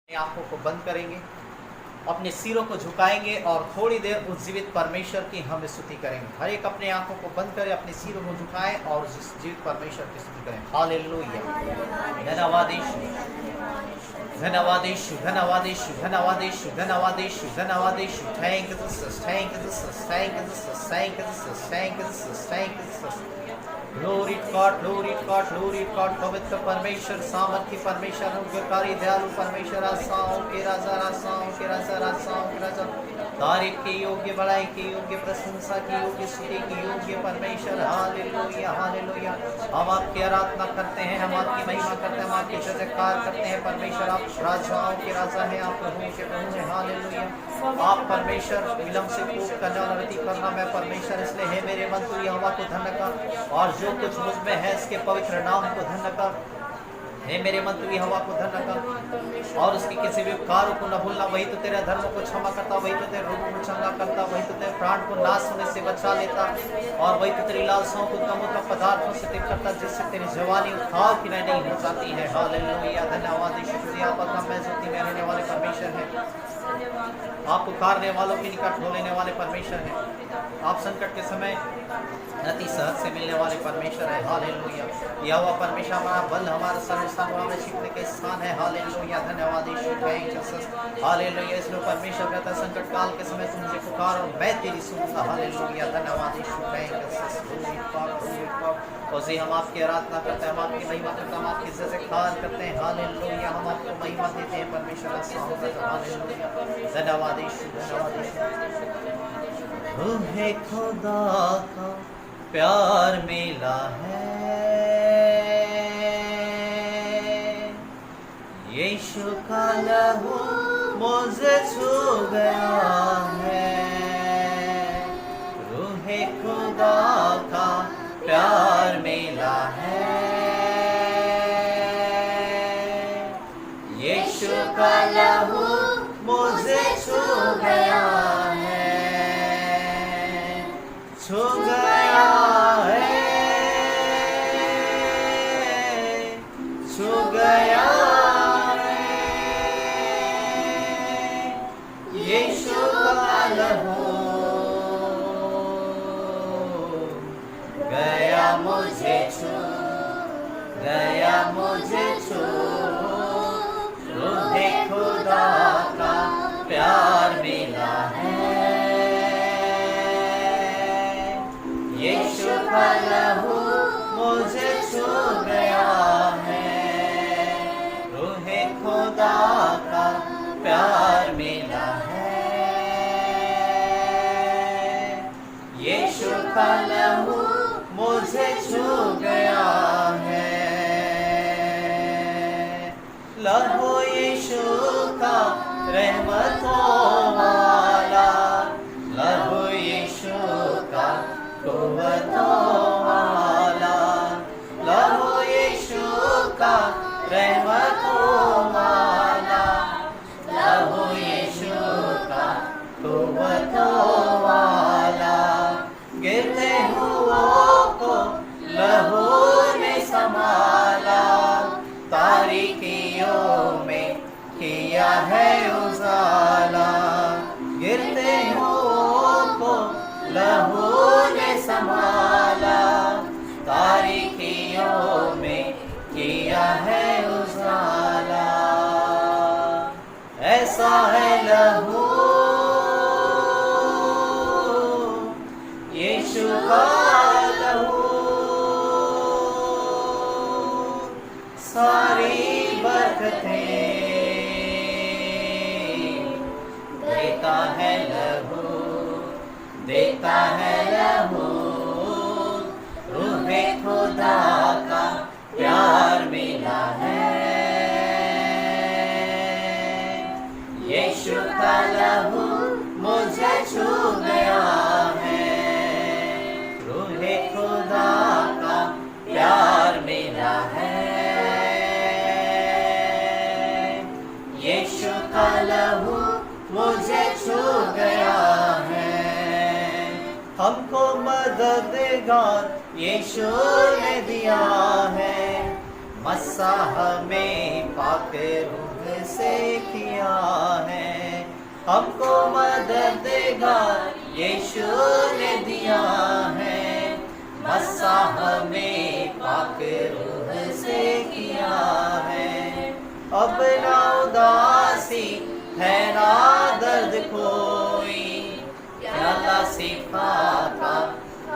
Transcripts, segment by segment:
आंखों को बंद करेंगे, अपने सिरों को झुकाएंगे और थोड़ी देर उस जीवित परमेश्वर की हम स्तुति करेंगे। हर एक अपने आंखों को बंद करे, अपने सिरों को झुकाएं और उस जीवित परमेश्वर की स्तुति करें। हालेलुया। धन्यवाद यीशु, धन्यवाद यीशु, धन्यवाद यीशु, धन्यवाद यीशु, धन्यवाद यीशु, धन्यवाद यीशु। Thank you Jesus, thank you Jesus, thank you Jesus, thank you Jesus, thank you Jesus, thank you Jesus. Glory God, glory God, glory God. पवित्र परमेश्वर, सामर्थी परमेश्वर, अनुग्रहकारी दयालु परमेश्वर, आशाओं के राजा, राजाओं के राजा, राजाओं के राजा, तारीफ के योग्य, बड़ाई के योग्य, प्रशंसा की योग्य, स्तुति की योग्य परमेश्वर। Hallelujah, hallelujah. हम आपकी आराधना करते हैं, हम आपकी महिमा करते हैं, हम आपकी जयकार करते हैं परमेश्वर। आप राजाओं के राजा हैं, आप प्रभुओं के प्रभु हैं। हालेलुया। आप परमेश्वर, विलंब से कोप करने वाला रति करना मैं परमेश्वर, इसलिए है मेरे मन तू यहोवा को धन्य कर और जो कुछ मुझ में है इसके पवित्र नाम को धन्य कर। हे मेरे मन तू यहोवा को धन्य कर और उसके किसी भी कार्य को न भूलना। वही तो तेरे धर्म को क्षमा करता, वही तो तेरे रोगों को चंगा करता, वही तो तेरे प्राण को नाश होने से बचा लेता और वही तो तेरी लालसाओं को उत्तम पदार्थों से तीव्र करता, जिससे तेरी जवानी उठाव की नहीं हो जाती है। हालेलुया। धन्यवाद शुक्रिया आपका, मैं ज्योति में रहने वाले परमेश्वर है, आप पुकारने वालों के निकट हो लेने वाले परमेश्वर हैं। आप संकट के समय अति सहज से मिलने वाले परमेश्वर है। हालेलुया। यहोवा परमेश्वर हमारा बल, हमारा सर्वस्थान, हमारे छिपने के स्थान है। हालेलुया। धन्यवाद यीशु, थैंक यू जीसस। हालेलुया। इसलिए परमेश्वर कहता है संकट काल के समय तुम मुझे पुकार और मैं तेरी सुनूंगा। हालेलुया। धन्यवाद यीशु, थैंक यू जीसस। उसे हम आपकी आराधना करते हैं, हम आपकी महिमा करते हैं, हम आपकी जयकार करते हैं। हालेलुया। हम आपको महिमा देते हैं परमेश्वर। हालेलुया। धन्यवाद यीशु, धन्यवाद यीशु। तुम्हें खुदा का प्यार मिला है, यीशु का लहू मुझे छू गया है। रूहे खुदा का प्यार मिला है, यीशु का लहू मुझे छू गया है, छू गया है, छू गया है। यीशु का लहू गया मुझे छू, गया मुझे छू। रूहे खुदा का प्यार मिला है, यीशु का लहू मुझे छू गया है। रूहे खुदा का प्यार मिला है, यीशु का लहू मुझे छू गया है। लहू यीशु का रहमतों वाला, लहू यीशु का कुव्वतों वाला, लहू यीशु का रहमतों वाला, लहू यीशु का कुव्वतों वाला। गिरते हुओं को लहू ने संभाला, तारीकियों में किया है उजाला। गिरते हुओं को लहू ने संभाला, तारीकियों में किया है उजाला। ऐसा है लहू यीशु का लहू, सारी बरकतें देता है लहू, देता है लहू। रूहे खुदा का प्यार मिला है, यीशु का लहू मुझे छू गया है। रूहे खुदा का प्यार मिला है, यीशु का लहू मुझे छू गया है। हमको मददगार यीशु ने दिया है, मसाह में पाक रूह से किया है, हमको मददगार यीशु ने दिया है। मसाह में पाक रूह से किया है, अब ना उदासी है ना दर्द कोई, प्याला सिफा का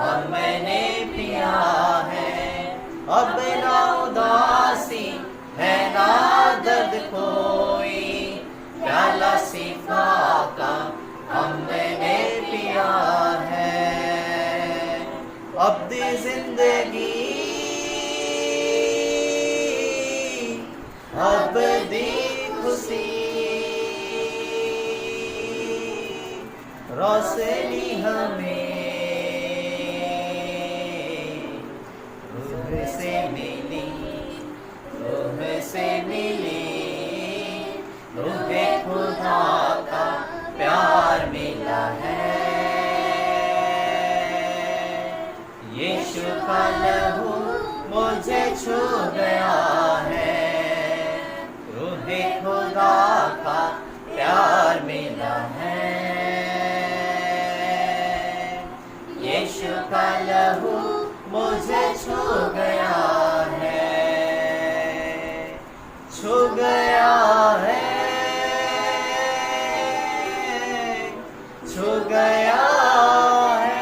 और मैंने पिया है। अब ना उदासी है ना दर्द कोई, प्याला सिफा का हम मैंने पिया है। अब दी जिंदगी अब दी खुशी, रोशनी हमें रूह से मिली, रूह से मिली, रूह खुदा का प्यार मिला है। यीशु का लहू मुझे छू गया है, रूह खुदा का प्यार मिला है। यीशु का लहू मुझे छू गया है, छू गया है, छू गया है।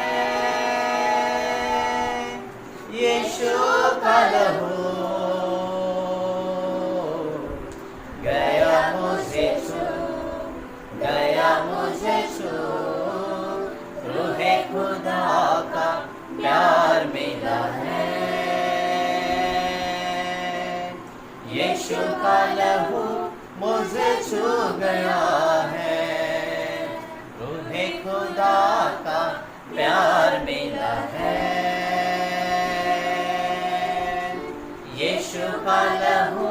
यीशु का लहू गया मुझे छू, गया मुझे छू, रूह खुदा का प्यार मिला है। यीशु का लहू मुझे छू गया है, रूह खुदा का प्यार मिला है। यीशु का लहू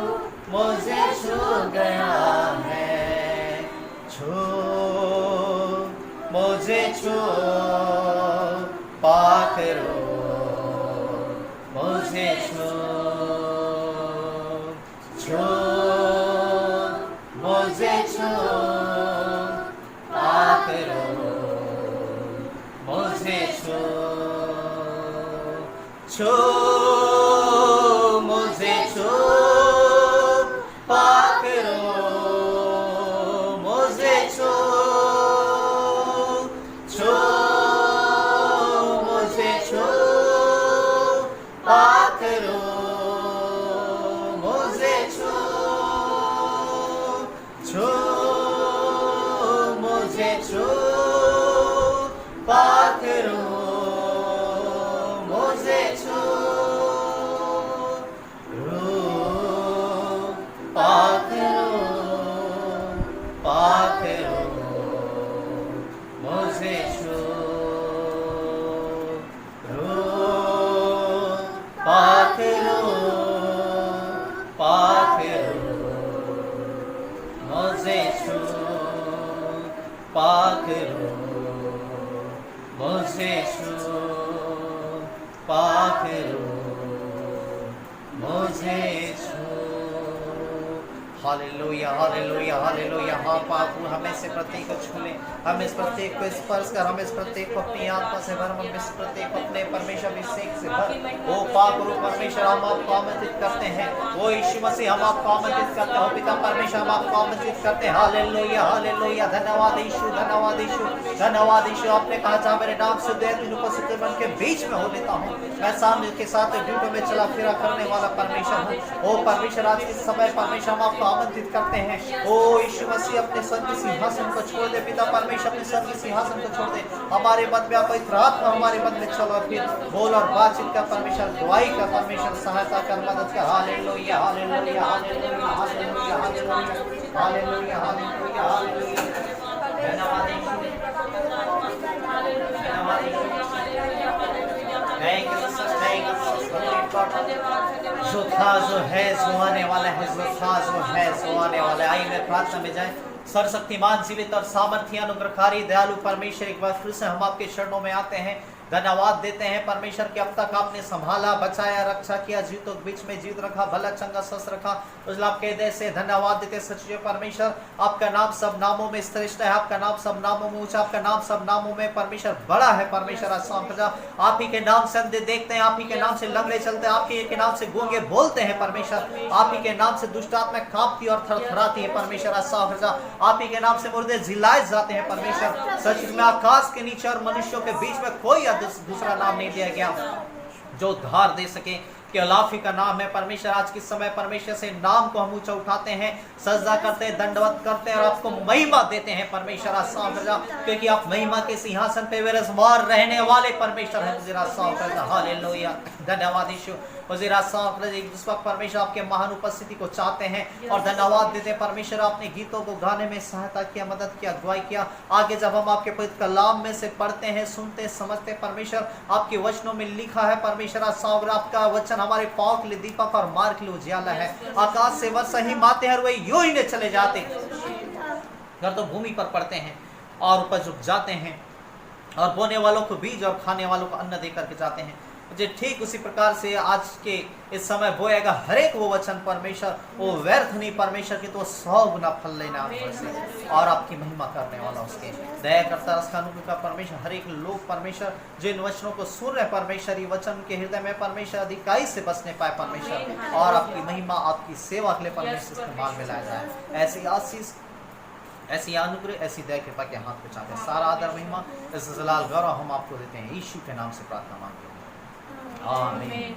मुझे छू गया है, छू मुझे छू, पाक रूह मुझे छू, छू मुझे छू, पाक रूह मुझे छू, छू मुझे छू, पाक रूह मुझे छू, छू मुझे छू, पाक रूह मुझे छू, छू मुझे छू, पाक रूह मुझे छू, रूह पाक रूह, पाक रूह मुझे छू, रूह पाक रूह, पाक रूह मुझे छू, पाक रूह मुझे छू, पाक रूह मुझे छू। Hallelujah hallelujah hallelujah. हाँ पाक रूह हमें से प्रत्येक को छू ले, हम इस प्रत्येक को स्पर्श कर, हम इस प्रत्येक को अपनी आत्मा से भर, हम इस प्रत्येक को अपने परमेश्वर अभिषेक से भर। ओ पाक रूह परमेश्वर हम आपको आमंत्रित करते हैं, ओ यीशु मसीह हम आपको आमंत्रित करते हैं, पिता परमेश्वर हम आपको आमंत्रित करते हैं। Hallelujah hallelujah. धन्यवाद यीशु, धन्यवाद यीशु, धन्यवाद यीशु। आपने कहा जहाँ मेरे नाम से दो तीन उपस्थित बन के बीच में हो लेता हूँ, मैं सामने के साथ ड्यूटी में चला फिरा करने वाला परमेश्वर हूँ। ओ परमेश्वर आज के समय परमेश्वर हम आपको आमंत्रित करते हैं, ओ यीशु मसीह अपने स्वर्गीय सिंहासन को छोड़ दे, पिता परमेश्वर अपने स्वर्गीय सिंहासन को छोड़ दे, हमारे मध्य में पवित्र आत्मा हमारे मध्य में चलो, फिर बोल और बातचीत का परमेश्वर, दुआई का परमेश्वर, सहायता कर, मदद कर। Hallelujah hallelujah hallelujah hallelujah hallelujah hallelujah hallelujah hallelujah. धन्यवाद यीशु, धन्यवाद यीशु। Thank you sir, thank you जो था जो है जो आने वाला है, जो था जो है जो आने वाला है। आइए मैं प्रार्थना में जाए। सर्वशक्तिमान जीवित और सामर्थ्य अनुग्रहकारी दयालु परमेश्वर, एक बार फिर से हम आपके चरणों में आते हैं धन्यवाद देते हैं परमेश्वर कि अब तक आपने संभाला, बचाया, रक्षा किया, जीवितों के बीच में जीवित रखा, भला चंगा स्वस्थ रखा। उस लाभ के दे से धन्यवाद देते सच्चे परमेश्वर। आपका नाम सब नामों में श्रेष्ठ है, आपका नाम सब नामों में ऊंचा, आपका नाम सब नामों में परमेश्वर बड़ा है। परमेश्वर आप ही के नाम से अंधे देखते हैं, आप ही के नाम से लंगड़े चलते हैं, आप ही के नाम से गूंगे बोलते हैं परमेश्वर। आप ही के नाम से दुष्ट आत्मा कांपती और थरथराती है परमेश्वर। आप ही के नाम से मुर्दे जिलाए जाते हैं परमेश्वर। सच में आकाश के नीचे और मनुष्यों के बीच में कोई दूसरा नाम नहीं दिया गया जो उद्धार दे सके, केवल आप ही का नाम है परमेश्वर। आज के समय परमेश्वर से नाम को हम ऊंचा उठाते हैं, सजदा करते हैं, दंडवत करते हैं और आपको महिमा देते हैं परमेश्वर। क्योंकि आप महिमा के सिंहासन पे विराजमान रहने वाले परमेश्वर हैं। हालेलुया, धन्यवाद यीशु। इस वक्त परमेश्वर आपके महान उपस्थिति को चाहते हैं और धन्यवाद देते हैं परमेश्वर। आपने गीतों को गाने में सहायता किया, मदद किया, अगुवाई किया। आगे जब हम आपके पवित्र कलाम में से पढ़ते हैं, सुनते, समझते परमेश्वर, आपके वचनों में लिखा है परमेश्वर आपका वचन हमारे पाँव के लिए दीपक और मार्ग के लिए उजियाला है। आकाश से वर्षा ही माते हैं और वे यूं ही नहीं चले जाते, घर तो भूमि पर पड़ते हैं और उपज उग जाते हैं और बोने वालों को बीज और खाने वालों को अन्न दे करके जाते हैं। मुझे ठीक उसी प्रकार से आज के इस समय बोएगा हर एक वो वचन परमेश्वर, वो व्यर्थ नहीं परमेश्वर की, तो 100 गुना फल लेना से और आपकी महिमा करने वाला उसके दया करता का परमेश्वर। हर एक लोग परमेश्वर जो इन वचनों को सुन रहे परमेश्वर, ये वचन के हृदय में परमेश्वर अधिकाई से बसने पाए परमेश्वर और आपकी महिमा, आपकी सेवा के लिए परमेश्वर इस्तेमाल में लाया जाए। ऐसी आशीष, ऐसी अनुग्रह, ऐसी दया कृपा के हाथ पे चाहते हैं। सारा आदर महिमा इस जलाल गौरव हम आपको देते हैं, यीशु के नाम से प्रार्थना मांगते हैं, आमीन।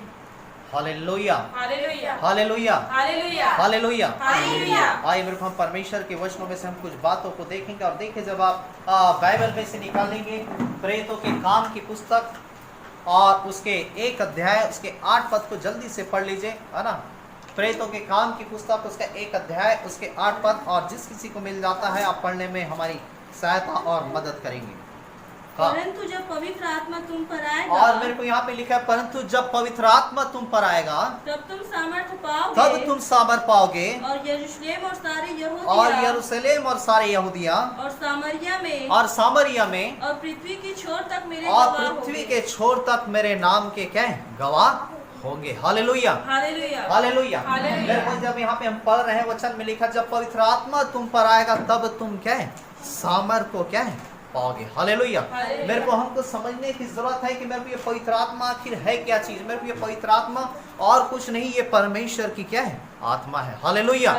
Hallelujah, hallelujah, hallelujah, hallelujah, hallelujah, hallelujah. आइए मेरे को हम परमेश्वर के वचनों में से हम कुछ बातों को देखेंगे और देखिए जब आप बाइबल में से निकालेंगे प्रेरितों के काम की पुस्तक और उसके 1 अध्याय उसके 8 पद को जल्दी से पढ़ लीजिए, है ना। प्रेरितों के काम की पुस्तक उसका 1 अध्याय उसके 8 पद, और जिस किसी को मिल जाता है आप पढ़ने में हमारी सहायता और मदद करेंगे। परंतु जब पवित्र आत्मा तुम पर आएगा, और मेरे को यहाँ पे लिखा है परंतु जब पवित्र आत्मा तुम पर आएगा तब तुम सामर्थ पाओगे, तब तुम सामर्थ पाओगे और यरूशलेम और सारे यहूदिया और यरूशलेम और सारे यहूदिया और सामरिया में और सामरिया में और पृथ्वी की छोर तक मेरे और गवाह पृथ्वी होंगे। के छोर तक मेरे नाम के क्या है? गवाह होंगे। Hallelujah, hallelujah, hallelujah. हालेलुया। मेरे को जब यहाँ पे हम पढ़ रहे हैं वचन में लिखा जब पवित्र आत्मा तुम पर आएगा तब तुम क्या है? सामर्थ को क्या है? पाओगे। हालेलुया। मेरे को हमको समझने की जरूरत है कि मेरे को ये पवित्र आत्मा आखिर है क्या चीज। मेरे को ये पवित्र आत्मा और कुछ नहीं, ये परमेश्वर की क्या है? आत्मा है। हालेलुया।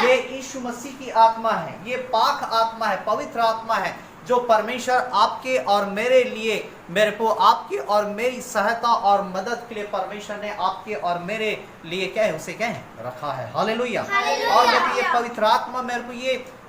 ये यीशु मसीह की आत्मा है, ये पाक आत्मा है, पवित्र आत्मा है जो परमेश्वर आपके और मेरे लिए, मेरे को आपकी और मेरी सहायता और मदद के लिए परमेश्वर ने आपके और मेरे लिए क्या है? उसे क्या है? रखा है। हालेलुया। और मेरे ये पवित्र आत्मा मेरे को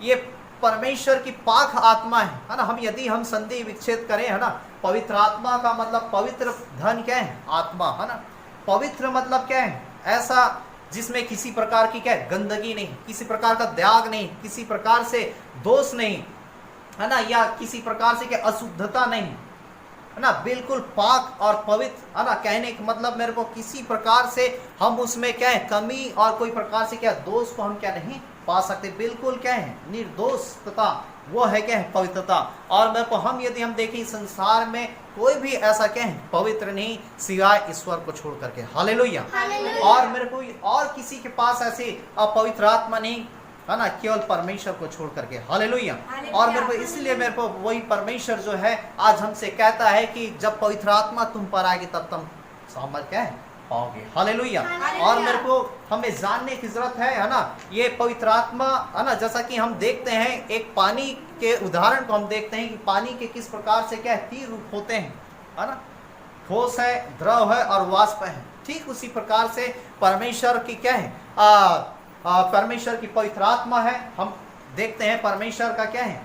ये परमेश्वर की पाक आत्मा है ना। हम यदि हम संधि विच्छेद करें, है ना, पवित्र आत्मा का मतलब पवित्र धन क्या है? आत्मा, है ना। पवित्र मतलब क्या है? ऐसा जिसमें किसी प्रकार की क्या है? गंदगी नहीं, किसी प्रकार का त्याग नहीं, किसी प्रकार से दोष नहीं, है ना, या किसी प्रकार से क्या अशुद्धता नहीं, है ना, बिल्कुल पाक और पवित्र, है ना। कहने का मतलब मेरे को किसी प्रकार से हम उसमें क्या है? कमी और कोई प्रकार से क्या दोष को हम क्या नहीं पा सकते। बिल्कुल क्या है? निर्दोषता, वो है क्या है? पवित्रता। और मेरे को हम यदि हम देखें संसार में कोई भी ऐसा क्या है? पवित्र नहीं सिवाय ईश्वर को छोड़ करके। हालेलुया। और मेरे को और किसी के पास ऐसी पवित्र आत्मा नहीं, है ना, केवल परमेश्वर को छोड़ करके। हालेलुया। और मेरे को इसलिए मेरे को वही परमेश्वर जो है आज हमसे कहता है कि जब पवित्र आत्मा तुम पर आएगी तब तुम सामर्थ क्या है? पाओगे। हालेलुया। और मेरे को हमें जानने की जरूरत है ना, ये पवित्र आत्मा, है ना, जैसा कि हम देखते हैं एक पानी के उदाहरण को हम देखते हैं कि पानी के किस प्रकार से क्या है? 3 रूप होते हैं, है ना। ठोस है, द्रव है और वाष्प है। ठीक उसी प्रकार से परमेश्वर की क्या है? परमेश्वर की पवित्र आत्मा है। हम देखते हैं परमेश्वर का क्या है?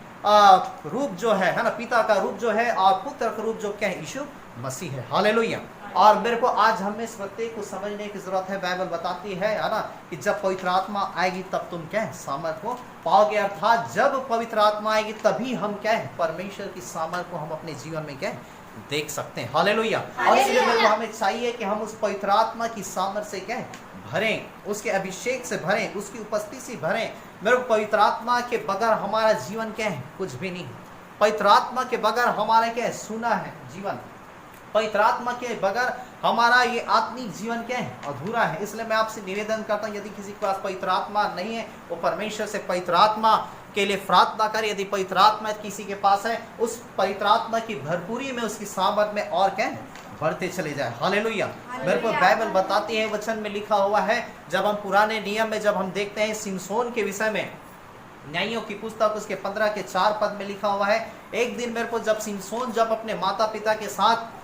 रूप जो है ना, पिता का रूप जो है और पुत्र का रूप जो क्या है? यीशु मसीह है। हालेलुया। और मेरे को आज हमें इस सत्य को समझने की जरूरत है। बाइबल बताती है ना, कि जब पवित्र आत्मा आएगी तब तुम क्या है? सामर्थ को पाओगे। अर्थात जब पवित्र आत्मा आएगी तभी हम क्या है? परमेश्वर की सामर्थ को हम अपने जीवन में क्या है? देख सकते हैं। हालेलुया। और इसलिए मेरे को हमें चाहिए कि हम उस पवित्र आत्मा की सामर्थ से क्या है? भरें, उसके अभिषेक से भरें, उसकी उपस्थिति से भरें। मेरे को पवित्र आत्मा के बगैर हमारा जीवन क्या है? कुछ भी नहीं। पवित्र आत्मा के बगैर हमारा क्या है? सुना है जीवन, पवित्र आत्मा के बगैर हमारा ये आत्मिक जीवन क्या है, अधूरा है। इसलिए मैं आपसे निवेदन करता हूँ, यदि किसी के पास पवित्र आत्मा नहीं है, वो परमेश्वर से पवित्र आत्मा के लिए प्रार्थना करे। यदि पवित्र आत्मा किसी के पास है, उस पवित्र आत्मा की भरपूरी में, उसकी सामर्थ में और क्या है, बढ़ते चले जाए। हालेलुया। मेरे को बाइबल बताती है, वचन में लिखा हुआ है, जब हम पुराने नियम में जब हम देखते हैं सिमसोन के विषय में, न्यायियों की पुस्तक उसके 15 के 4 पद में लिखा हुआ है, एक दिन मेरे को जब सिमसोन जब अपने माता पिता के साथ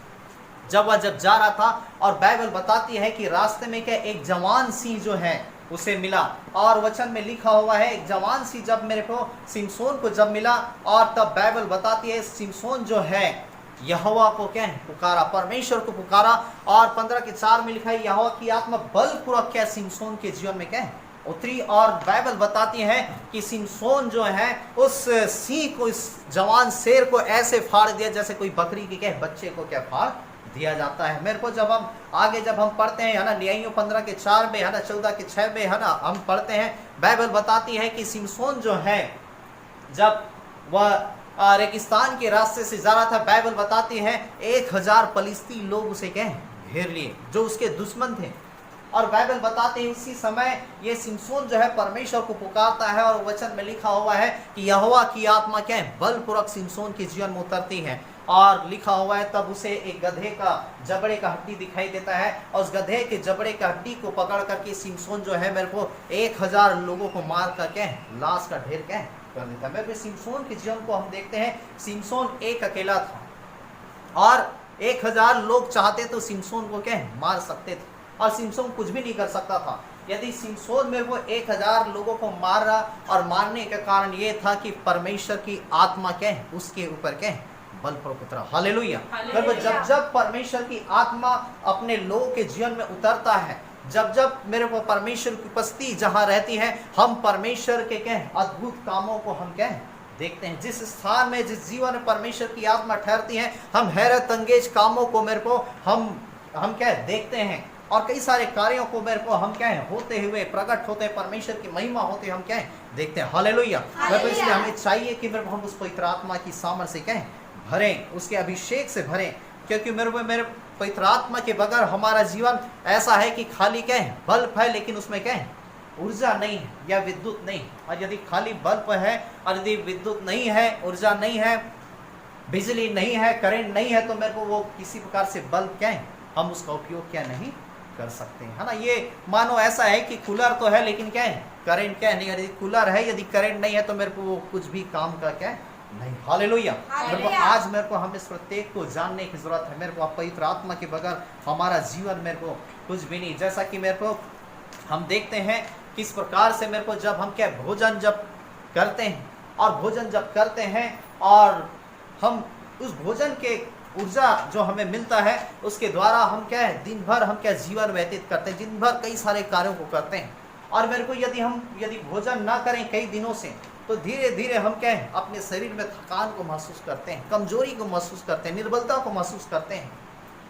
जब जा रहा था, और बाइबल बताती है कि रास्ते में क्या एक जवान सी जो है उसे मिला, और वचन में लिखा हुआ है एक जवान सी जब मेरे को सिमसोन को जब मिला, और तब बाइबल बताती है सिमसोन जो है यहोवा को क्या है, पुकारा, परमेश्वर को पुकारा। और 15 के 4 में लिखा है यहोवा की आत्मा बलपूर्वक क्या सिमसोन के जीवन में क्या है, उतरी। और बाइबल बताती है कि सिमसोन जो है उस सिंह को, इस जवान शेर को ऐसे फाड़ दिया जैसे कोई बकरी के क्या बच्चे को क्या फाड़ दिया जाता है। मेरे को जब हम आगे जब हम पढ़ते हैं, है ना, न्यायियों 15 के 4 में, है ना, 14 के 6 में, है ना, हम पढ़ते हैं, बाइबल बताती है कि सिमसोन जो है जब वह रेगिस्तान के रास्ते से जा रहा था, बाइबल बताती है 1000 फलिस्ती लोग उसे क्या घेर लिए, जो उसके दुश्मन थे। और बाइबल बताते हैं उसी समय ये सिमसोन जो है परमेश्वर को पुकारता है, और वचन में लिखा हुआ है कि यहोवा की आत्मा क्या है, बलपूर्वक सिमसोन के जीवन में उतरती है। और लिखा हुआ है तब उसे एक गधे का जबड़े का हड्डी दिखाई देता है, और उस गधे के जबड़े का हड्डी को पकड़ करके सिमसोन जो है मेरे को 1000 लोगों को मार कर क्या है, लाश का ढेर क्या है कर देता है। मेरे को सिमसोन के जीवन को हम देखते हैं, सिमसोन एक अकेला था, और 1000 लोग चाहते तो सिमसोन को क्या है, मार सकते थे, और सिमसोन कुछ भी नहीं कर सकता था। यदि सिमसोन मेरे को 1000 लोगों को मार रहा, और मारने का कारण ये था कि परमेश्वर की आत्मा क्या है, उसके ऊपर क्या है, बलपूर्वक उतरा। हालेलुया। जब परमेश्वर की आत्मा अपने लोगों के जीवन में उतरता है, जब मेरे को परमेश्वर की उपस्थिति जहां रहती है, हम परमेश्वर के क्या है, अद्भुत कामों को हम क्या है, देखते हैं। जिस स्थान में, जिस जीवन में परमेश्वर की आत्मा ठहरती है, हम हैरत अंगेज कामों को मेरे को हम क्या है, देखते हैं, और कई सारे कार्यों को मेरे को हम क्या है, होते हुए, प्रकट होते, परमेश्वर की महिमा होते हम क्या है, देखते हैं। हालेलुया। इसलिए हमें चाहिए कि मेरे को हम उस पवित्र आत्मा की सामर्थ से क्या है, भरें, उसके अभिषेक से भरें, क्योंकि मेरे पवित्र आत्मा के बगैर हमारा जीवन ऐसा है कि खाली क्या है, बल्ब है, लेकिन उसमें क्या है, ऊर्जा नहीं है, या विद्युत नहीं। और यदि खाली बल्ब है, और यदि विद्युत नहीं है, ऊर्जा नहीं है, बिजली नहीं है, करंट नहीं है, तो मेरे को वो किसी प्रकार से बल्ब क्या है, हम उसका उपयोग क्या नहीं कर सकते, है ना। ये मानो ऐसा है कि कूलर तो है, लेकिन क्या है, करंट क्या है नहीं। यदि कूलर है, यदि करंट नहीं है, तो मेरे को वो कुछ भी काम का क्या है नहीं। हालेलुया। मेरे को आज मेरे को हम इस प्रत्येक को जानने की जरूरत है। मेरे को पवित्र आत्मा के बगैर हमारा जीवन मेरे को कुछ भी नहीं। जैसा कि मेरे को हम देखते हैं किस प्रकार से मेरे को जब हम क्या भोजन जब करते हैं, और भोजन जब करते हैं, और हम उस भोजन के ऊर्जा जो हमें मिलता है, उसके द्वारा हम क्या है, दिन भर हम क्या जीवन व्यतीत करते हैं, दिन भर कई सारे कार्यों को करते हैं। और मेरे को यदि भोजन ना करें कई दिनों से, तो धीरे धीरे हम क्या है, अपने शरीर में थकान को महसूस करते हैं, कमजोरी को महसूस करते हैं, निर्बलता को महसूस करते हैं,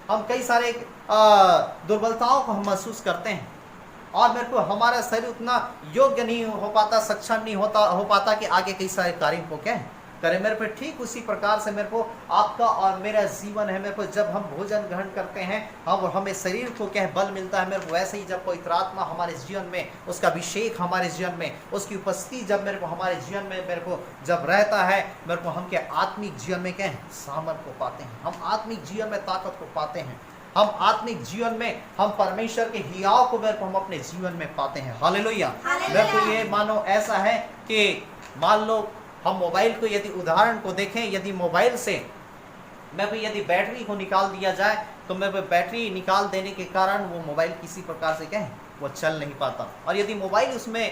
हम कई सारे दुर्बलताओं को हम महसूस करते हैं, और मेरे को हमारा शरीर उतना योग्य नहीं हो पाता, सक्षम नहीं हो पाता कि आगे कई सारे कार्यों को क्या है करें। मेरे पे ठीक उसी प्रकार से मेरे को आपका और मेरा जीवन है। मेरे को जब हम भोजन ग्रहण करते हैं, हमें शरीर को क्या बल मिलता है। मेरे को वैसे ही जब पवित्र आत्मा हमारे जीवन में, उसका अभिषेक हमारे जीवन में, उसकी उपस्थिति जब मेरे को हमारे जीवन में मेरे को जब रहता है, मेरे को हम क्या आत्मिक जीवन में क्या है, सामर्थ को पाते हैं, हम आत्मिक जीवन में ताकत को पाते हैं, हम आत्मिक जीवन में हम परमेश्वर के हियाव को मेरे को हम अपने जीवन में पाते हैं। हालेलुया। मेरे को ये मानो ऐसा है कि मान लो हम मोबाइल को यदि उदाहरण को देखें, यदि मोबाइल से यदि बैटरी को निकाल दिया जाए, तो मैं बैटरी निकाल देने के कारण वो मोबाइल किसी प्रकार से क्या है, वो चल नहीं पाता। और यदि मोबाइल उसमें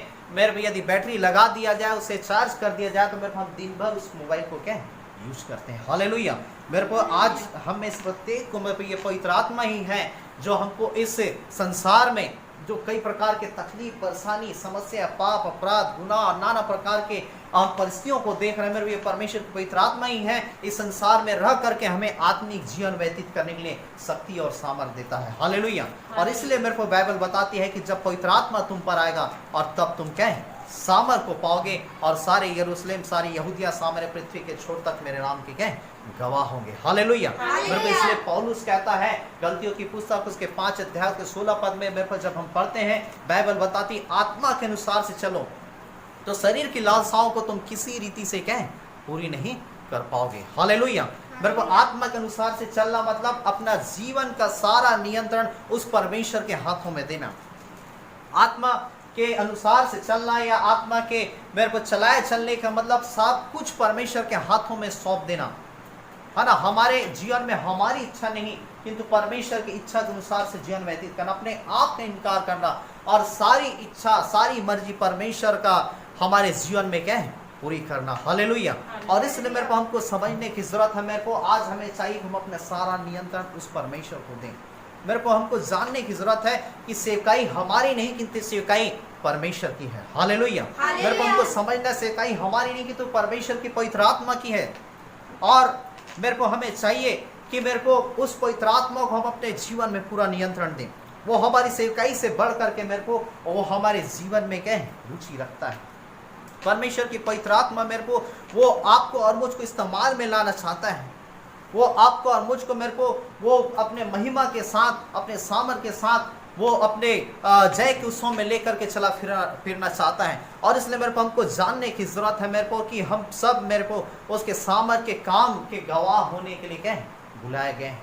यदि बैटरी लगा दिया जाए, उसे चार्ज कर दिया जाए, तो मेरे को हम दिन भर उस मोबाइल को क्या है यूज करते हैं। हालेलुया। मेरे को आज हम इस प्रत्येक को मेरे को ये पवित्र आत्मा ही है जो हमको इस संसार में जो कई प्रकार के तकलीफ, परेशानी, समस्या, पाप, अपराध, गुनाह, नाना प्रकार के परिस्थितियों को देख रहे हैं, मेरे ये परमेश्वर की पवित्र आत्मा ही है इस संसार में रह करके हमें आत्मिक जीवन व्यतीत करने के लिए शक्ति और सामर्थ्य देता है। हालेलुया। और इसलिए मेरे को बाइबल बताती है कि जब पवित्र आत्मा तुम पर आएगा और तब तुम क्या है सामर को पाओगे और सारे यरूशलेम, सारी यहूदिया, सामरे पृथ्वी के छोर तक मेरे नाम के क्या गवाह होंगे। हालेलुया। मेरे को इसलिए पौलुस कहता है गलतियों की पुस्तक उसके 5 अध्याय के 16 पद में मेरे को जब हम पढ़ते हैं, बाइबल बताती आत्मा के अनुसार से चलो तो शरीर की लालसाओं को तुम किसी रीति से क्या पूरी नहीं कर पाओगे। हालेलुया। मेरे को आत्मा के अनुसार से चलना मतलब अपना जीवन का सारा नियंत्रण उस परमेश्वर के हाथों में देना। आत्मा के अनुसार से चलना या आत्मा के मेरे को चलाए चलने का मतलब सब कुछ परमेश्वर के हाथों में सौंप देना, है ना। हमारे जीवन में हमारी इच्छा नहीं किंतु परमेश्वर की इच्छा के अनुसार से जीवन व्यतीत करना, अपने आप का इनकार करना और सारी इच्छा, सारी मर्जी परमेश्वर का हमारे जीवन में क्या है पूरी करना। हालेलुया। और इसलिए मेरे को हमको समझने की जरूरत है, मेरे को आज हमें चाहिए हम अपना सारा नियंत्रण उस परमेश्वर को दें। मेरे को हमको जानने की जरूरत है कि सेवकाई हमारी नहीं किंतु सेवकाई परमेश्वर की है। हालेलुया। मेरे को हमको समझना सेवकाई हमारी नहीं किंतु परमेश्वर की पवित्र आत्मा की है। और मेरे को हमें चाहिए कि मेरे को उस पवित्र आत्मा को हम अपने जीवन में पूरा नियंत्रण दें। वो हमारी सेवकाई से बढ़ करके मेरे को वो हमारे जीवन में क्या है रुचि रखता है। परमेश्वर की पवित्र आत्मा मेरे को वो आपको और मुझको इस्तेमाल में लाना चाहता है। वो आपको और मुझको मेरे को वो अपने महिमा के साथ, अपने सामर के साथ वो अपने जय के उत्सव में लेकर के चला फिरना चाहता है। और इसलिए मेरे को हमको जानने की जरूरत है मेरे को कि हम सब मेरे को उसके सामर के काम के गवाह होने के लिए क्या है बुलाए गए हैं।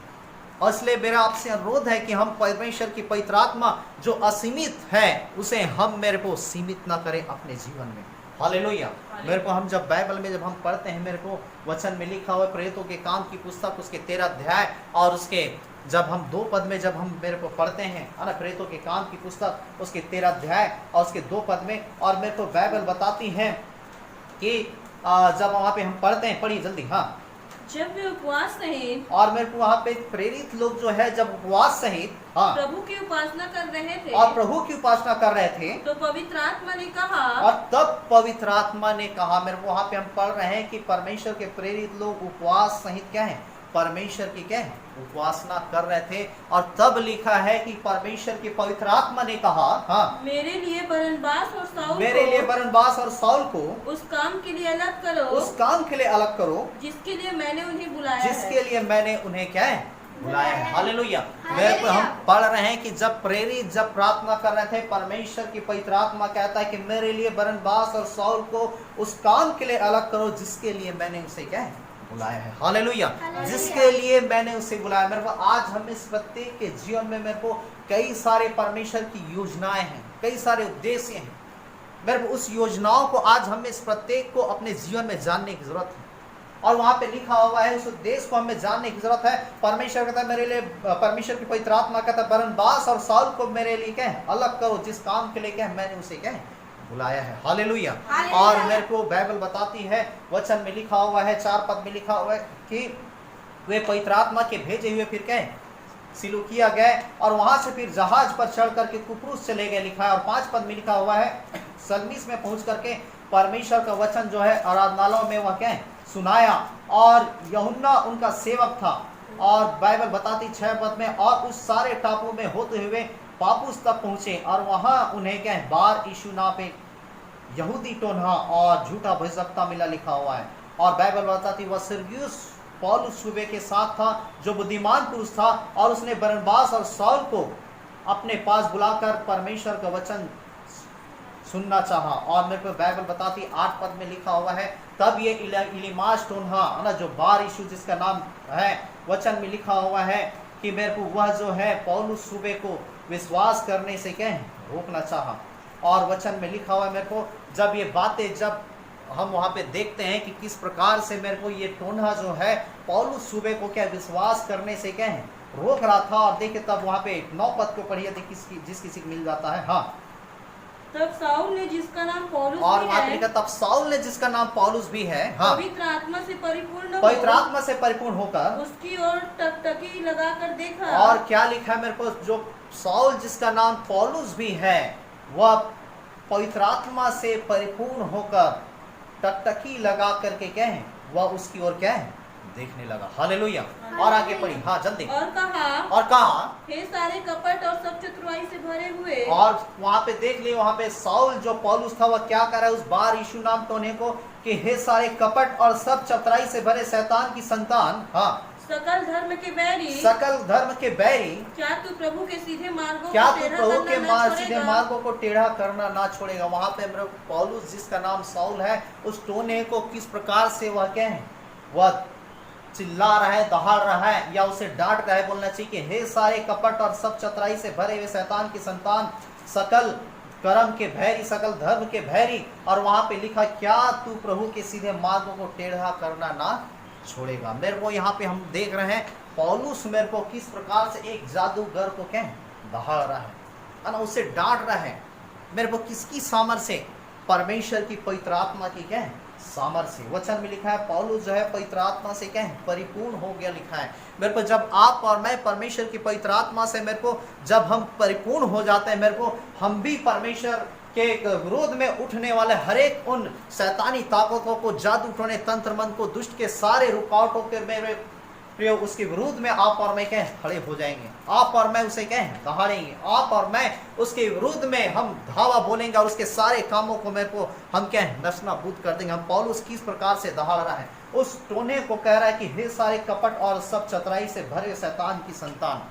और इसलिए मेरा आपसे अनुरोध है कि हम परमेश्वर की पवित्र आत्मा जो असीमित है उसे हम मेरे को सीमित ना करें अपने जीवन में। हालेलुया। मेरे को हम जब बाइबल में जब हम पढ़ते हैं, मेरे को वचन में लिखा हुआ प्रेरितों के काम की पुस्तक उसके 13 अध्याय और उसके जब हम 2 पद में जब हम मेरे को पढ़ते हैं, है ना, प्रेरितों के काम की पुस्तक उसके 13 अध्याय और उसके 2 पद में, और मेरे को बाइबल बताती है कि जब वहाँ पे हम पढ़ते हैं, पढ़िए जल्दी। हाँ, जब वे उपवास सहित, और मेरे को वहाँ पे प्रेरित लोग जो है जब उपवास सहित, हाँ, प्रभु की उपासना कर रहे थे, और प्रभु की उपासना कर रहे थे, तो पवित्र आत्मा ने कहा, और तब पवित्र आत्मा ने कहा। मेरे को वहाँ पे हम पढ़ रहे हैं कि परमेश्वर के प्रेरित लोग उपवास सहित क्या है परमेश्वर की क्या है उपासना कर रहे थे। और तब लिखा है कि परमेश्वर की पवित्र आत्मा ने कहा, हाँ, मेरे लिए बरनबास और शाऊल मेरे लिए बरनबास और शाऊल को उस काम के लिए अलग करो, उस काम के लिए अलग करो जिसके लिए मैंने उन्हें बुलाया है। जिसके लिए मैंने उन्हें क्या है बुलाया है। हालेलुया। मेरे को हम पढ़ रहे हैं कि जब प्रेरित जब प्रार्थना कर रहे थे, परमेश्वर की पवित्र आत्मा कहता है कि मेरे लिए बरनबास और शाऊल को उस काम के लिए अलग करो जिसके लिए मैंने उसे क्या है बुलाया है। हालेलुया। जिसके लिए मैंने उसे बुलाया। मेरे को आज हम इस प्रत्येक के जीवन में मेरे को कई सारे परमेश्वर की योजनाएं हैं, कई सारे उद्देश्य हैं। मेरे को उस योजनाओं को आज हमें इस प्रत्येक को अपने जीवन में जानने की जरूरत है। और वहां पे लिखा हुआ है उस उद्देश्य को हमें जानने की जरूरत है। परमेश्वर कहता है मेरे लिए, परमेश्वर की पवित्र आत्मा कहता है बरनबास और शाऊल को मेरे लिए क्या है अलग करो, जिस काम के लिए क्या है मैंने उसे क्या है बुलाया है। हालेलुया। और मेरे को बाइबल बताती है, वचन में लिखा हुआ है 4 पद में लिखा हुआ है कि वे पवित्र आत्मा के भेजे हुए फिर क्या है सिलूकिया गए और वहां से फिर जहाज पर चढ़ करके कुप्रुस चले गए, लिखा है। और 5 पद में लिखा हुआ है सलमीस में पहुंच करके परमेश्वर का वचन जो है आराधनालयों में वह क्या है सुनाया। और यूहन्ना उनका सेवक था। और बाइबल बताती 6 पद में, और उस सारे टापू में होते हुए पापुस तक पहुंचे और वहां उन्हें क्या है बार यीशु नाम पे यहूदी टोन्हा और झूठा भविष्यवक्ता मिला, लिखा हुआ है। और बाइबल बताती वह सिरगियुस पौलुस सूबे के साथ था जो बुद्धिमान पुरुष था, और उसने बरनबास और शाऊल को अपने पास बुलाकर परमेश्वर का वचन सुनना चाहा। और मेरे को बाइबल बताती 8 पद में लिखा हुआ है, तब ये इलीमास टोन्हा ना जो बार यीशु जिसका नाम है, वचन में लिखा हुआ है कि मेरे को वह जो है पौलुस सूबे को विश्वास करने से क्या है रोकना चाहा। और वचन में लिखा हुआ है मेरे को जब ये बातें जब हम वहाँ पे देखते हैं कि किस प्रकार से मेरे को ये टोन्हा जो है पौलुस सूबे को क्या विश्वास करने से क्या है रोक रहा था। और देखिए तब वहाँ पे 9 पद को पढ़िए, जिस किसी को मिल जाता है। हाँ, तब शाऊल ने जिसका नाम पौलुस और भी वहाँ पे है, लिखा तब शाऊल ने जिसका नाम पौलुस भी है, हाँ, पवित्र आत्मा से परिपूर्ण हो, पवित्र आत्मा से परिपूर्ण होकर उसकी ओर टकटकी लगाकर देखा। और क्या लिखा है मेरे को, जो शाऊल जिसका नाम पौलुस भी है वह पवित्र आत्मा से परिपूर्ण होकर टकटकी लगा करके क्या है वह उसकी ओर क्या है देखने लगा। हालेलुया। और आगे पढ़ी, हाँ जल्दी। और कहा हे सारे कपट और सब चतुराई से भरे हुए, और वहां पे देख लिए, वहां पे साउल जो पौलुस था वह क्या कर रहा है उस बार यीशु नाम टोने को कि हे सारे कपट और सब चतुराई से भरे शैतान की संतान, हाँ, सकल धर्म के बैरी, सकल धर्म के बैरी, क्या तू प्रभु के सीधे मार्गों क्या को तू टेढ़ा प्रभु के करना न सीधे छोड़ेगा? मार्गों को टेढ़ा करना ना छोड़ेगा। वहां पे मेरे पौलुस जिसका नाम साउल है उस टोने को किस प्रकार से वह क्या है, वह चिल्ला रहा है, दहाड़ रहा है या उसे डांट रहा है, बोलना चाहिए कि हे सारे कपट और सब चतुराई से भरे हुए शैतान की संतान, सकल कर्म के भैरी, सकल धर्म के भैरी। और वहां पे लिखा क्या तू प्रभु के सीधे मार्गों को टेढ़ा करना ना छोड़ेगा। मेरे को यहाँ पे हम देख रहे हैं पौलुस मेरे को किस प्रकार से एक जादूगर को क्या दहाड़ रहा है ना, उसे डांट रहा है। मेरे को किसकी सामर्थ्य से, परमेश्वर की पवित्र आत्मा की क्या है सामर्थ्य से। वचन में लिखा है पौलुस जो है पवित्र आत्मा से क्या है परिपूर्ण हो गया, लिखा है। मेरे को जब आप और मैं परमेश्वर की पवित्र आत्मा से मेरे को जब हम परिपूर्ण हो जाते हैं, मेरे को हम भी परमेश्वर के विरोध में उठने वाले हरेक उन शैतानी ताकतों को, जादू टोने, तंत्र मंत्र को, दुष्ट के सारे रुकावटों के मेरे प्रिय उसके विरोध में आप और मैं क्या खड़े हो जाएंगे। आप और मैं उसे क्या दहाड़ेंगे, आप और मैं उसके विरोध में हम धावा बोलेंगे और उसके सारे कामों को मेरे को हम क्या नस्नाबूद कर देंगे। हम पौलुस किस प्रकार से दहाड़ रहा है, उस टोने को कह रहा है कि हे सारे कपट और सब चतुराई से भरे शैतान की संतान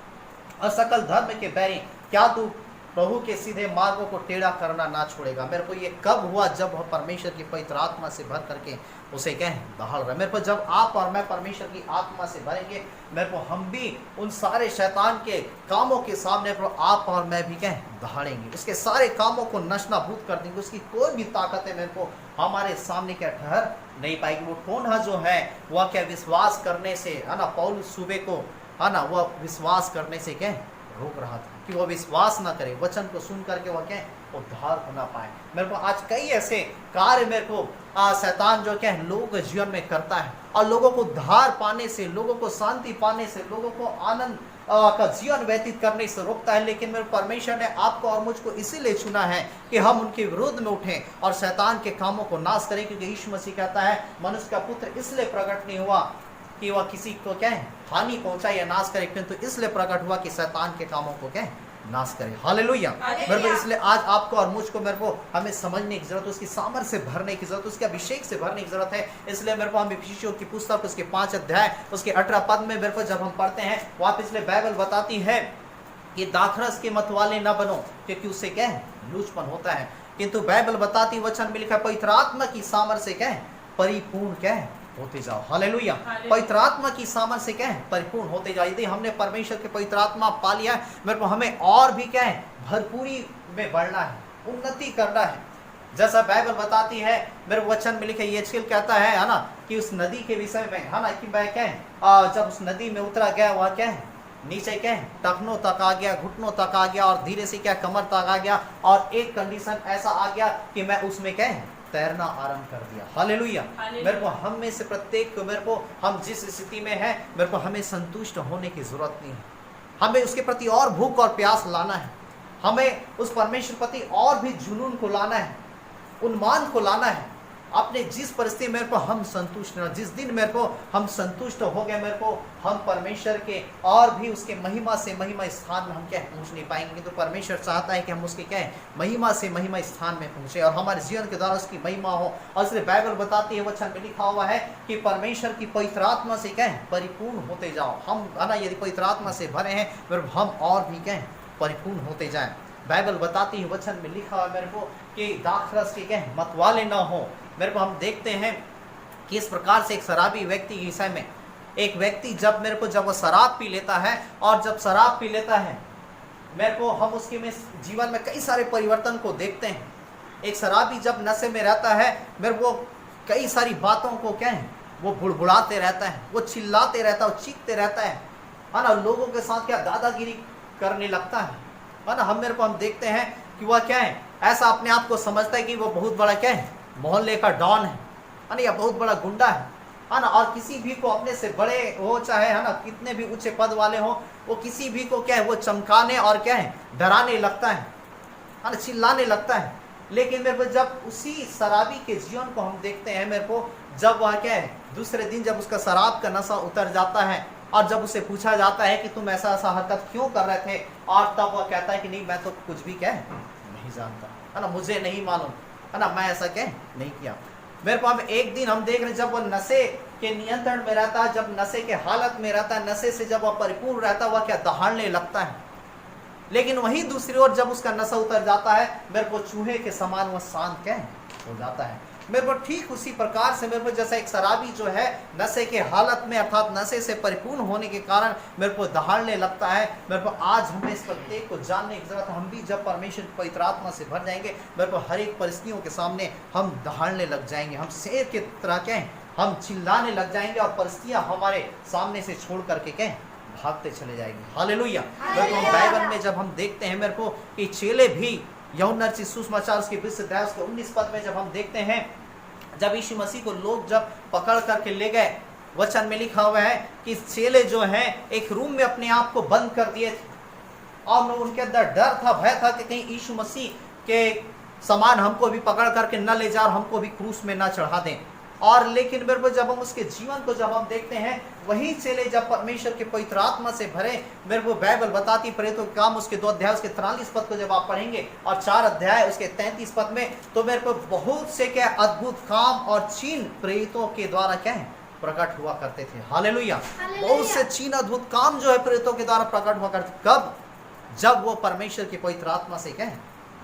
और सकल धर्म के बैरी, क्या तू प्रभु के सीधे मार्गों को टेढ़ा करना ना छोड़ेगा। मेरे को ये कब हुआ, जब हम परमेश्वर की पवित्र आत्मा से भर करके उसे क्या दहाड़ रहे। मेरे को जब आप और मैं परमेश्वर की आत्मा से भरेंगे, मेरे को हम भी उन सारे शैतान के कामों के सामने पर आप और मैं भी क्या दहाड़ेंगे, उसके सारे कामों को नशनाबूद कर देंगे। उसकी कोई भी ताकतें मेरे को हमारे सामने क्या ठहर नहीं पाएगी। वो टोना जो है वह क्या विश्वास करने से है ना, पौलुस सुबह को है ना वह विश्वास करने से क्या रोक रहा था कि वह विश्वास ना करे, वचन को सुन करके वह क्या उद्धार हो ना पाए। मेरे को आज कई ऐसे कार्य मेरे को शैतान जो क्या है लोगों के जीवन में करता है और लोगों को उद्धार पाने से, लोगों को शांति पाने से, लोगों को आनंद का जीवन व्यतीत करने से रोकता है। लेकिन मेरे परमेश्वर ने आपको और मुझको इसीलिए चुना है कि हम उनके विरोध में उठें और शैतान के कामों को नाश करें, क्योंकि यीशु मसीह कहता है मनुष्य का पुत्र इसलिए प्रकट नहीं हुआ कि वह किसी को क्या है हानि पहुंचाए या नाश करे, किंतु इसलिए प्रकट हुआ कि शैतान के कामों को क्या नाश करे। हालेलुया। मेरे को इसलिए आज आपको और मुझको मेरे को हमें समझने की जरूरत है, उसकी सामर्थ्य से भरने की जरूरत, उसके अभिषेक से भरने की जरूरत है। इसलिए मेरे को हम इफिसियों की पुस्तक उसके 5 अध्याय उसके 18 पद में मेरे को जब हम पढ़ते हैं, वहां पे इसलिए बाइबल बताती है कि दाखरस के मतवाले न बनो, क्योंकि उससे क्या है लूचपन होता है। किंतु बाइबल बताती, वचन में लिखा है पवित्र आत्मा की सामर्थ्य से क्या है परिपूर्ण क्या है होते जाओ। हालेलुया। पवित्र आत्मा की सामर्थ्य से क्या है परिपूर्ण होते जाओ। यदि हमने परमेश्वर के पवित्र आत्मा पा लिया है, मेरे को हमें और भी क्या है भरपूरी में बढ़ना है, उन्नति करना है। जैसा बाइबल बताती है, मेरे वचन में लिखा यहेजकेल कहता है ना कि उस नदी के विषय में है ना कि मैं क्या है जब उस नदी में उतरा गया, वह क्या है नीचे क्या है टखनों तक आ गया, घुटनों तक आ गया और धीरे से क्या कमर तक आ गया, और एक कंडीशन ऐसा आ गया कि मैं उसमें क्या है तैरना आरंभ कर दिया। हालेलुया। मेरे को हम में से प्रत्येक को, मेरे को हम जिस स्थिति में है, मेरे को हमें संतुष्ट होने की जरूरत नहीं है। हमें उसके प्रति और भूख और प्यास लाना है। हमें उस परमेश्वर प्रति और भी जुनून को लाना है, उन्माद को लाना है। अपने जिस परिस्थिति मेरे को हम संतुष्ट न, जिस दिन मेरे को हम संतुष्ट हो गए, मेरे को हम परमेश्वर के और भी उसके महिमा से महिमा स्थान में हम क्या पहुंच नहीं पाएंगे। किंतु परमेश्वर चाहता है कि हम उसके क्या है महिमा से महिमा स्थान में पहुंचे और हमारे जीवन के द्वारा उसकी महिमा हो। और इसलिए बाइबल बताती है, वचन में लिखा हुआ है कि परमेश्वर की पवित्र आत्मा से क्या है परिपूर्ण होते जाओ। हम है ना यदि पवित्र आत्मा से भरे हैं, मेरे हम और भी क्या है परिपूर्ण होते जाएं। बाइबल बताती है, वचन में लिखा हुआ मेरे को कि दाखरस के क्या मतवाले ना हो। मेरे को हम देखते हैं कि इस प्रकार से एक शराबी व्यक्ति के विषय में, एक व्यक्ति जब मेरे को जब वो शराब पी लेता है, और जब शराब पी लेता है मेरे को हम उसके में जीवन में कई सारे परिवर्तन को देखते हैं। एक शराबी जब नशे में रहता है, मेरे को कई सारी बातों को क्या है वो बुड़बुड़ाते रहता है, वो चिल्लाते रहता है, वो चीखते रहता है ना, लोगों के साथ क्या दादागिरी करने लगता है ना। हम देखते हैं कि वह क्या है ऐसा अपने आप को समझता है कि वो बहुत बड़ा क्या है मोहल्ले का डॉन है ना, या बहुत बड़ा गुंडा है ना। और किसी भी को अपने से बड़े हो चाहे है ना कितने भी ऊंचे पद वाले हो, वो किसी भी को क्या है वो चमकाने और क्या है डराने लगता है ना, चिल्लाने लगता है। लेकिन मेरे को जब उसी शराबी के जीवन को हम देखते हैं, मेरे को जब वह क्या है दूसरे दिन जब उसका शराब का नशा उतर जाता है, और जब उसे पूछा जाता है कि तुम ऐसा ऐसा हरकत क्यों कर रहे थे, और तब वह कहता है कि नहीं मैं तो कुछ भी क्या नहीं जानता, है ना, मुझे नहीं मालूम, है ना, मैं ऐसा क्या नहीं किया। मेरे को हम एक दिन हम देख रहे जब वो नशे के नियंत्रण में रहता है, जब नशे के हालत में रहता है, नशे से जब वह परिपूर्ण रहता है, वह क्या दहाड़ने लगता है। लेकिन वहीं दूसरी ओर जब उसका नशा उतर जाता है, मेरे को चूहे के समान वह शांत क्या हो जाता है। मेरे को ठीक उसी प्रकार से मेरे को जैसा एक शराबी जो है नशे के हालत में अर्थात नशे से परिपूर्ण होने के कारण मेरे को दहाड़ने लगता है। मेरे को आज हमें इस प्रत्येक को जानने की जरूरत है। हम भी जब परमेश्वर की पवित्र आत्मा से भर जाएंगे, मेरे को हर एक परिस्थितियों के सामने हम दहाड़ने लग जाएंगे, हम शेर के तरह क्या हम चिल्लाने लग जाएंगे और परिस्थितियां हमारे सामने से छोड़ करके क्या भागते चले जाएंगे। हालेलुया। बाइबल में जब हम देखते हैं मेरे को कि चेले भी यूहन्ना सुसमाचार उसके 20 अध्याय उसके 19 पद में जब हम देखते हैं, जब यीशु मसीह को लोग जब पकड़ करके ले गए, वचन में लिखा हुआ है कि चेले जो हैं एक रूम में अपने आप को बंद कर दिए थे और उनके अंदर डर था, भय था कि कहीं यीशु मसीह के समान हमको भी पकड़ करके न ले जा और हमको भी क्रूस में न चढ़ा दें। और लेकिन मेरे को जब हम उसके जीवन को जब हम देखते हैं, वही चेले जब परमेश्वर के पवित्र आत्मा से भरे, मेरे को बाइबल बताती प्रेरितों के काम उसके 2 अध्याय उसके 43 पद को जब आप पढ़ेंगे और 4 अध्याय उसके 33 पद में, तो मेरे को बहुत से क्या अद्भुत काम और चिन्ह प्रेरितों के द्वारा क्या है प्रकट हुआ करते थे। हालेलुया। बहुत से चिन्ह अद्भुत काम जो है प्रेरितों के द्वारा प्रकट हुआ करते। कब? जब वो परमेश्वर के पवित्र आत्मा से क्या है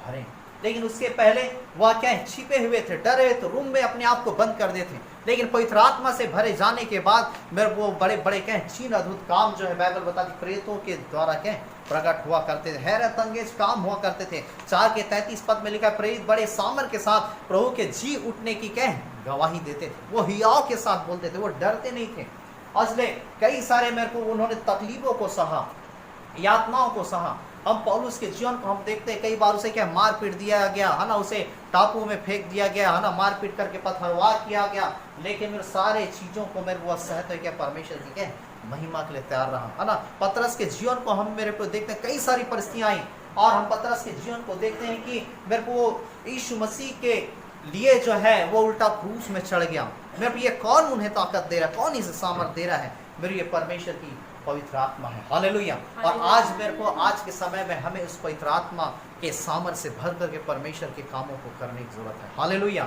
भरे। लेकिन उसके पहले वह क्या है छिपे हुए थे, डरे तो रूम में अपने आप को बंद कर देते। लेकिन पवित्र आत्मा से भरे जाने के बाद मेरे वो बड़े बड़े क्या चिन्ह अद्भुत काम जो है बाइबल बताती प्रेरितों के द्वारा क्या प्रकट हुआ करते थे, हैरत अंगेज काम हुआ करते थे। 4 के 33 पद में लिखा, प्रेरित बड़े सामर्थ के साथ प्रभु के जी उठने की क्या गवाही देते थे। वो हियाव के साथ बोलते थे, वो डरते नहीं थे। असले कई सारे मेरे को उन्होंने तकलीफों को सहा, यातनाओं को सहा। हम पौलुस के जीवन को हम देखते हैं, कई बार उसे क्या मार पीट दिया गया, है ना, उसे टापू में फेंक दिया गया, है ना, मार पीट करके पत्थरवाह किया गया। लेकिन मेरे सारे चीजों को मेरे वो सहते हुए क्या परमेश्वर की क्या महिमा के लिए तैयार रहा, है ना। पतरस के जीवन को हम मेरे को देखते हैं, कई सारी परिस्थितियां आई और हम पतरस के जीवन को देखते हैं कि मेरे को यीशु मसीह के लिए जो है वो उल्टा क्रूस में चढ़ गया। मेरे को ये कौन उन्हें ताकत दे रहा है, कौन इसे सामर्थ दे रहा है? मेरी ये परमेश्वर की पवित्र आत्मा है। हालेलुया। और आज मेरे को आज के समय में हमें उस पवित्र आत्मा के सामर्थ से भर करके परमेश्वर के कामों को करने की जरूरत है। हालेलुया।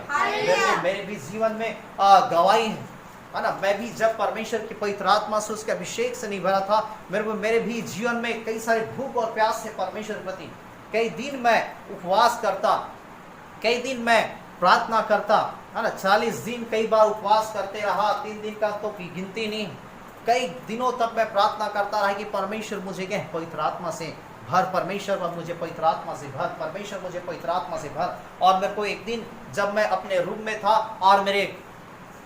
मेरे भी जीवन में गवाही है ना, मैं भी जब परमेश्वर की पवित्र आत्मा से उसके अभिषेक से नहीं भरा था, मेरे भी जीवन में कई सारे भूख और प्यास से परमेश्वर के प्रति। कई दिन मैं उपवास करता, कई दिन मैं प्रार्थना करता, है ना, 40 दिन कई बार उपवास करते रहा, 3 दिन का तो गिनती नहीं, कई दिनों तक मैं प्रार्थना करता रहा कि परमेश्वर मुझे क्या पवित्र आत्मा से भर, परमेश्वर मुझे पवित्र आत्मा से भर, परमेश्वर मुझे पवित्र आत्मा से भर। और मेरे को एक दिन जब मैं अपने रूम में था और मेरे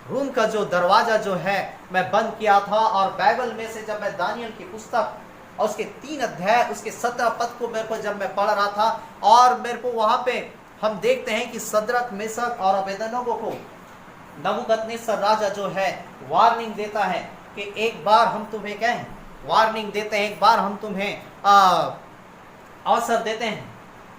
रूम का जो दरवाजा जो है मैं बंद किया था, और बाइबल में से जब मैं दानियल की पुस्तक और उसके 3 अध्याय उसके 17 पद को मेरे को जब मैं पढ़ रहा था, और मेरे को वहां पे हम देखते हैं कि सदरक मेशक और अबेदनगो को नबूकदनेस्सर राजा जो है वार्निंग देता है कि एक बार हम तुम्हें क्या है वार्निंग देते हैं, एक बार हम तुम्हें अवसर देते हैं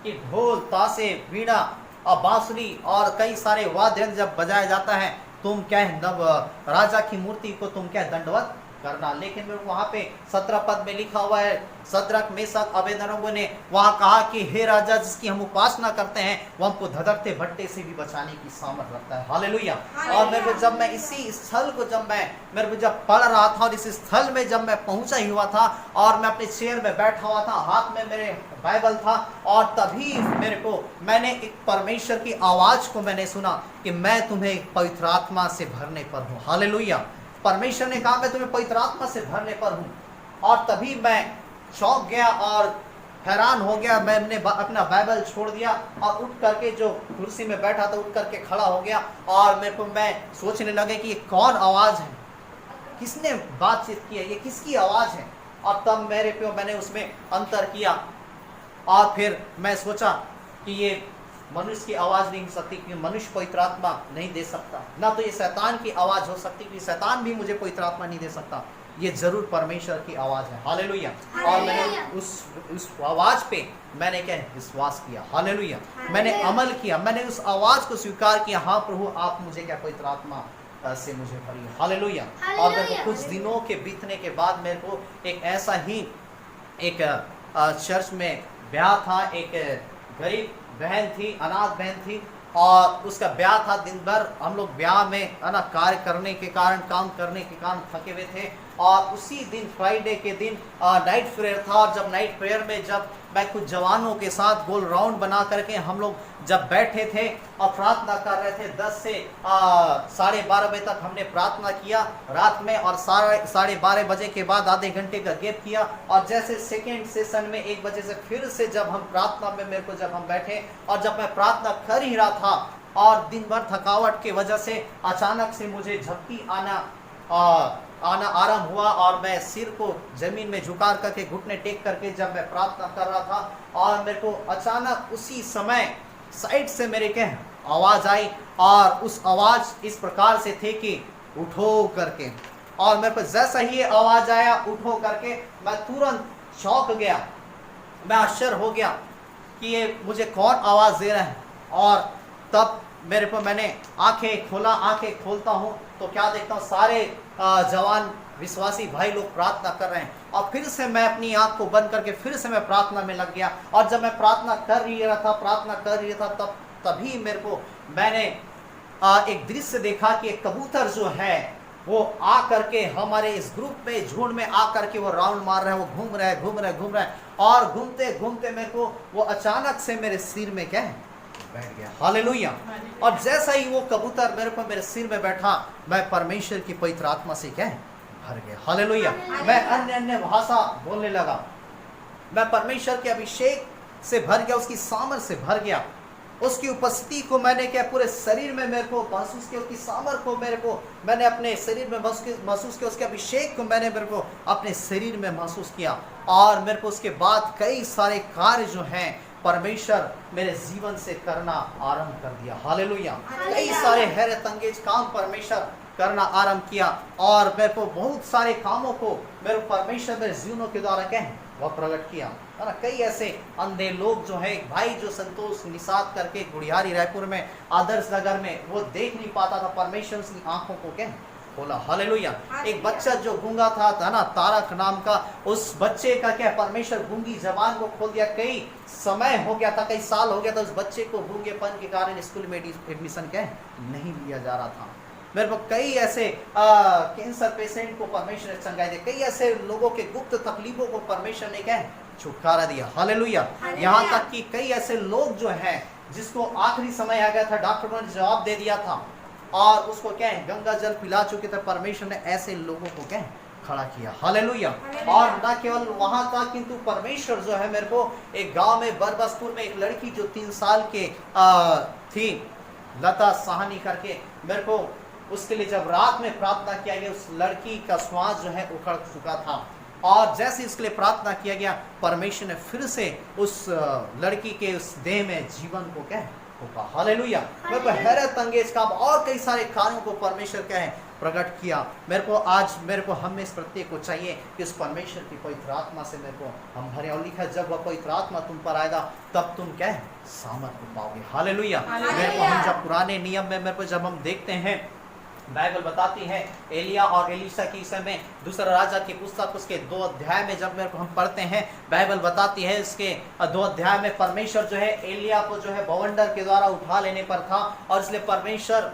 कि ढोल, ताशे, वीणा और बांसुरी और कई सारे वाद्य यंत्र जब बजाया जाता है, तुम क्या है नव राजा की मूर्ति को तुम क्या दंडवत करना। लेकिन वहां पे 17 पद में लिखा हुआ है, सदरक मेशक अबेदनगो ने वहां कहा कि हे राजा, जिसकी हम उपासना करते हैं वो हमको धधकते भट्टे से भी बचाने की सामर्थ रखता है। हालेलुया। और मेरे को जब मैं इसी स्थल को जब पढ़ रहा था और इस स्थल में जब मैं पहुंचा ही हुआ था और मैं अपने चेयर में बैठा हुआ था, हाथ में मेरे बाइबल था, और तभी मैंने एक परमेश्वर की आवाज को मैंने सुना कि मैं तुम्हें पवित्र आत्मा से भरने पर हूँ। हालेलुया। परमेश्वर ने कहा मैं तुम्हें पवित्र आत्मा से भरने पर हूँ। और तभी मैं चौंक गया और हैरान हो गया। मैंने अपना बाइबल छोड़ दिया और उठ करके जो कुर्सी में बैठा था उठ करके खड़ा हो गया, और मैं सोचने लगे कि ये कौन आवाज है, किसने बातचीत की है, ये किसकी आवाज है। और तब मैंने उसमें अंतर किया और फिर मैं सोचा कि ये मनुष्य की आवाज नहीं हो सकती, क्योंकि मनुष्य पवित्र आत्मा नहीं दे सकता, ना तो ये शैतान की आवाज हो सकती, क्योंकि शैतान भी मुझे पवित्र आत्मा नहीं दे सकता, ये जरूर परमेश्वर की आवाज है। हालेलुया। और मैंने उस आवाज पे मैंने क्या विश्वास किया। हालेलुया। मैंने अमल किया, मैंने उस आवाज को स्वीकार किया, हाँ प्रभु आप मुझे क्या पवित्र आत्मा से मुझे भरिए। हालेलुया। और मेरे को कुछ दिनों के बीतने के बाद मेरे को एक ऐसा ही एक चर्च में ब्याह था। एक गरीब बहन थी, अनाथ बहन थी, और उसका ब्याह था। दिन भर हम लोग ब्याह में है ना कार्य करने के कारण, काम करने के कारण थके हुए थे। और उसी दिन फ्राइडे के दिन नाइट प्रेयर था। और जब नाइट प्रेयर में जब मैं कुछ जवानों के साथ गोल राउंड बना करके हम लोग जब बैठे थे और प्रार्थना कर रहे थे, 10 से 12:30 बजे तक हमने प्रार्थना किया रात में। और 12:30 बजे के बाद आधे घंटे का गैप किया। और जैसे सेकेंड सेशन में 1 बजे से फिर से जब हम प्रार्थना में मेरे को जब हम बैठे और जब मैं प्रार्थना कर ही रहा था, और दिन भर थकावट की वजह से अचानक से मुझे झपकी आना आरंभ हुआ। और मैं सिर को जमीन में झुका करके, घुटने टेक करके जब मैं प्रार्थना कर रहा था, और मेरे को अचानक उसी समय साइड से मेरे के आवाज आई। और उस आवाज इस प्रकार से थे कि उठो करके। और मेरे को जैसा ही आवाज आया उठो करके, मैं तुरंत चौंक गया। मैं आश्चर्य हो गया कि ये मुझे कौन आवाज दे रहा है। और तब मेरे को मैंने आंखें खोला। आंखें खोलता हूँ तो क्या देखता हूँ, सारे जवान विश्वासी भाई लोग प्रार्थना कर रहे हैं। और फिर से मैं अपनी आंख को बंद करके फिर से मैं प्रार्थना में लग गया। और जब मैं प्रार्थना कर ही रहा था, तभी मेरे को मैंने एक दृश्य देखा कि एक कबूतर जो है वो आ करके हमारे इस ग्रुप में, झुंड में आ करके वो राउंड मार रहे हैं, वो घूम रहे हैं। और घूमते घूमते मेरे को वो अचानक से मेरे सिर में क्या है बैठ गया। हालेलुया। और जैसा ही वो कबूतर मेरे सिर में बैठा, मैं परमेश्वर की पवित्र आत्मा से क्या है भर गया। हालेलुया। मैं अन्य भाषा बोलने लगा। मैं परमेश्वर के अभिषेक से भर गया, उसकी सामर्थ से भर गया। उसकी उपस्थिति को मैंने क्या पूरे शरीर में मेरे को महसूस किया। उसकी सामर्थ को मैंने अपने शरीर में महसूस किया। उसके अभिषेक को मैंने अपने शरीर में महसूस किया। और मेरे को उसके बाद कई सारे कार्य जो हैं परमेश्वर मेरे जीवन से करना आरंभ कर दिया। हालेलुया। कई सारे हैरत अंगेज काम परमेश्वर करना आरंभ किया। और मेरे को बहुत सारे कामों को मेरे परमेश्वर मेरे जीवनों के द्वारा क्या है वह प्रकट किया, है ना। कई ऐसे अंधे लोग जो है, भाई जो संतोष निषाद करके गुड़ियारी रायपुर में आदर्श नगर में, वो देख नहीं पाता था, परमेश्वर उसकी आंखों को क्या खोला। हालेलुया। एक बच्चा जो गूंगा था ना, तारक नाम का, उस बच्चे का क्या परमेश्वर गूंगी जबान को खोल दिया। कई समय हो गया था, कई साल हो गया था, उस बच्चे को गूंगेपन के कारण स्कूल में एडमिशन क्या नहीं लिया जा रहा था। मेरे को कई ऐसे कैंसर पेशेंट को परमेश्वर ने चंगाई दिया। कई ऐसे लोगों के गुप्त तकलीफों को परमेश्वर ने क्या छुटकारा दिया। हालेलुया। यहाँ तक कि कई ऐसे लोग जो हैं जिसको आखिरी समय आ गया था, डॉक्टरों ने जवाब दे दिया था और उसको क्या है गंगा जल पिला चुके थे, परमेश्वर ने ऐसे लोगों को क्या खड़ा किया। हालेलुया। और न केवल वहां था, किंतु परमेश्वर जो है मेरे को एक गांव में बरबसपुर में एक लड़की जो 3 साल के थी, लता साहनी करके, मेरे को उसके लिए जब रात में प्रार्थना किया गया, उस लड़की का श्वास जो है उखड़ चुका था। और जैसे इसके लिए प्रार्थना किया गया, परमेश्वर ने फिर से उस लड़की के उस देह में जीवन को क्या होगा। हालेलुया। मेरे को हैरत अंगेज काम और कई सारे कार्यों को परमेश्वर क्या है प्रकट किया। मेरे को हम में इस प्रत्येक को चाहिए कि उस परमेश्वर की पवित्र आत्मा से मेरे को हम भरे। और लिखा जब वह पवित्र आत्मा तुम पर आएगा तब तुम क्या है सामर्थ पाओगे। हालेलुया। मेरे को हम जब पुराने नियम में मेरे को जब हम देखते हैं, बाइबल बताती है एलिया और एलीशा की समय दूसरा राजा की पुस्तक उसके 2 अध्याय में जब मेरे को हम पढ़ते हैं, बाइबल बताती है इसके 2 अध्याय में परमेश्वर जो है एलिया को जो है बवंडर के द्वारा उठा लेने पर था। और इसलिए परमेश्वर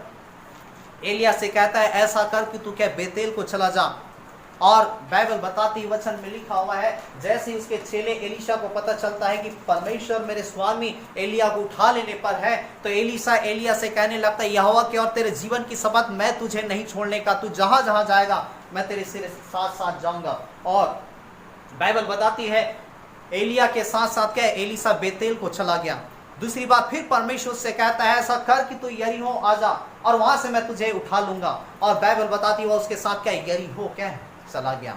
एलिया से कहता है ऐसा कर कि तू क्या बेतेल को चला जा। और बाइबल बताती वचन में लिखा हुआ है, जैसे ही उसके चेले एलीशा को पता चलता है कि परमेश्वर मेरे स्वामी एलिया को उठा लेने पर है, तो एलीशा एलिया से कहने लगता है यहोवा के और तेरे जीवन की शपथ मैं तुझे नहीं छोड़ने का, तू जहां जहां जाएगा मैं तेरे साथ साथ जाऊंगा। और बाइबल बताती है एलिया के साथ साथ क्या एलीशा बेतेल को चला गया। दूसरी बात फिर परमेश्वर से कहता है ऐसा कर कि तू यरीहो आ जा और वहां से मैं तुझे उठा लूंगा। और बाइबल बताती है उसके साथ क्या यरीहो क्या चला गया।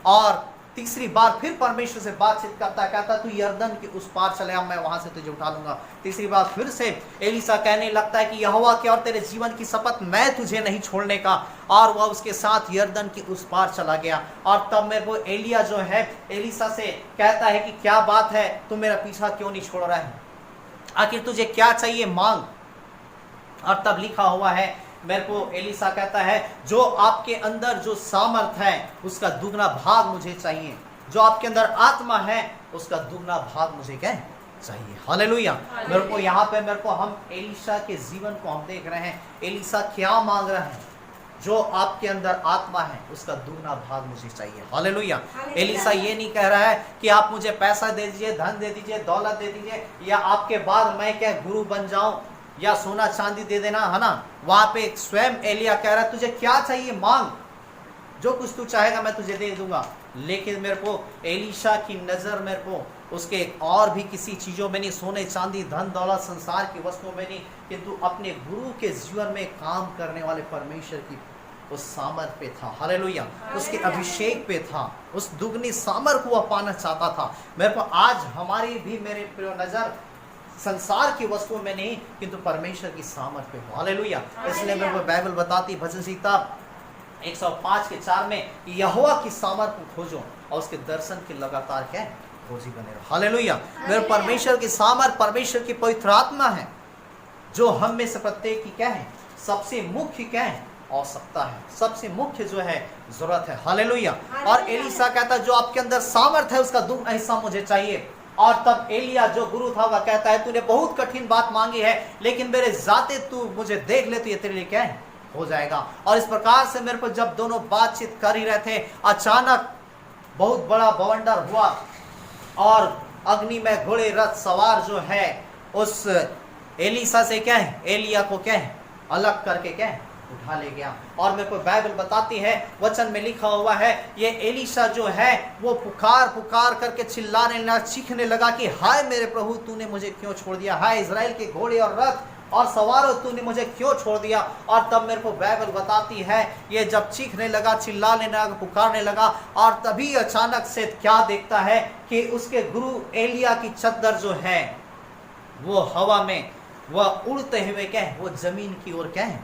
और तीसरी बार फिर परमेश्वर से बातचीत करता है, कहता तू यरदन के उस पार चले आ, मैं वहां से तुझे उठा लूंगा। तीसरी बार फिर से एलीशा कहने लगता है कि यहोवा के और तेरे जीवन की शपथ मैं तुझे नहीं छोड़ने का। और वह उसके साथ यरदन के उस पार चला गया। और तब मेरे को एलिया जो है एलीशा से कहता है कि क्या बात है, तू मेरा पीछा क्यों नहीं छोड़ रहा है, आखिर तुझे क्या चाहिए मांग। और तब लिखा हुआ है मेरे को एलिसा कहता है जो आपके अंदर जो सामर्थ है उसका दुगना भाग मुझे चाहिए, जो आपके अंदर आत्मा है उसका दुगना भाग मुझे क्या है चाहिए। हालेलुया। मेरे को यहाँ पे मेरे को हम एलिशा के जीवन को हम देख रहे हैं, एलिशा क्या मांग रहा है, जो आपके अंदर आत्मा है उसका दुगना भाग मुझे चाहिए। हालेलुया। एलिशा ये नहीं कह रहा है कि आप मुझे पैसा दे दीजिए, धन दे दीजिए, दौलत दे दीजिए, या आपके बाद मैं क्या गुरु बन जाऊं, या सोना चांदी दे देना, है ना। वहां पे स्वयं एलिया कह रहा है तुझे क्या चाहिए मांग, जो कुछ तू चाहेगा मैं तुझे दे दूंगा। लेकिन मेरे को एलिशा की नजर मेरे को उसके और भी किसी चीजों में नहीं, सोने चांदी धन दौलत संसार की वस्तुओं में नहीं, किंतु अपने गुरु के जीवन में काम करने वाले परमेश्वर की उस सामर्थ पे था। हालेलुया। उसके अभिषेक पे था, उस दुगनी सामर्थ को वह पाना चाहता था। मेरे को आज हमारी भी मेरे प्रिय नजर संसार की वस्तुओं में नहीं किंतु परमेश्वर की सामर्थ पे हो। हालेलुया। इसलिए मेरे को बाइबल बताती भजन संहिता 105:4 में यहोवा की सामर्थ को खोजो और उसके दर्शन की लगातार क्या है खोजी बने रहो। हालेलुया। मेरे परमेश्वर की सामर्थ, परमेश्वर की पवित्र आत्मा है जो हम में से प्रत्येक की क्या है सबसे मुख्य क्या है आवश्यकता है, सबसे मुख्य जो है जरूरत है। हालेलुया। और एलिशा कहता है जो आपके अंदर सामर्थ है उसका दुगना हिस्सा मुझे चाहिए। और तब एलिया जो गुरु था वह कहता है तूने बहुत कठिन बात मांगी है, लेकिन मेरे जाते तू मुझे देख ले तो ये तेरे लिए क्या है हो जाएगा। और इस प्रकार से मेरे को जब दोनों बातचीत कर ही रहे थे, अचानक बहुत बड़ा बवंडर हुआ और अग्नि में घोड़े रथ सवार जो है उस एलिशा से क्या है एलिया को क्या है अलग करके क्या है उठा ले गया। और मेरे को बाइबल बताती है, वचन में लिखा हुआ है, ये एलिशा जो है वो पुकार पुकार करके चिल्लाने लगा, चीखने लगा कि हाय मेरे प्रभु तूने मुझे क्यों छोड़ दिया, हाय इजराइल के घोड़े और रथ और सवारों तूने मुझे क्यों छोड़ दिया। और तब मेरे को बाइबल बताती है ये जब चीखने लगा, चिल्लाने लगा, पुकारने लगा, और तभी अचानक से क्या देखता है कि उसके गुरु एलिया की चद्दर जो है वो हवा में वह उड़ते हुए क्या है वो जमीन की ओर क्या है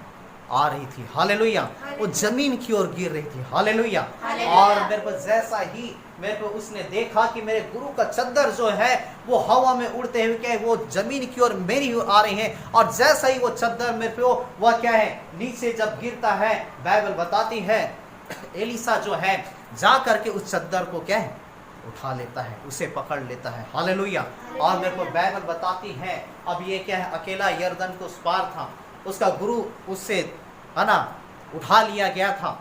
आ रही थी। हालेलुया। वो जमीन की ओर गिर रही थी। हालेलुया। और मेरे को जैसा ही मेरे को उसने देखा कि मेरे गुरु का चद्दर जो है वो हवा में उड़ते हुए क्या है वो जमीन की ओर मेरी ओर आ रही है, और जैसा ही वो चद्दर मेरे पे वह क्या है नीचे जब गिरता है, बाइबल बताती है एलिशा जो है जा करके उस चद्दर को क्या है उठा लेता है, उसे पकड़ लेता है। हालेलुया। और मेरे को बाइबल बताती है अब ये क्या है अकेला यरदन को उस पार था, उसका गुरु उससे है ना उठा लिया गया था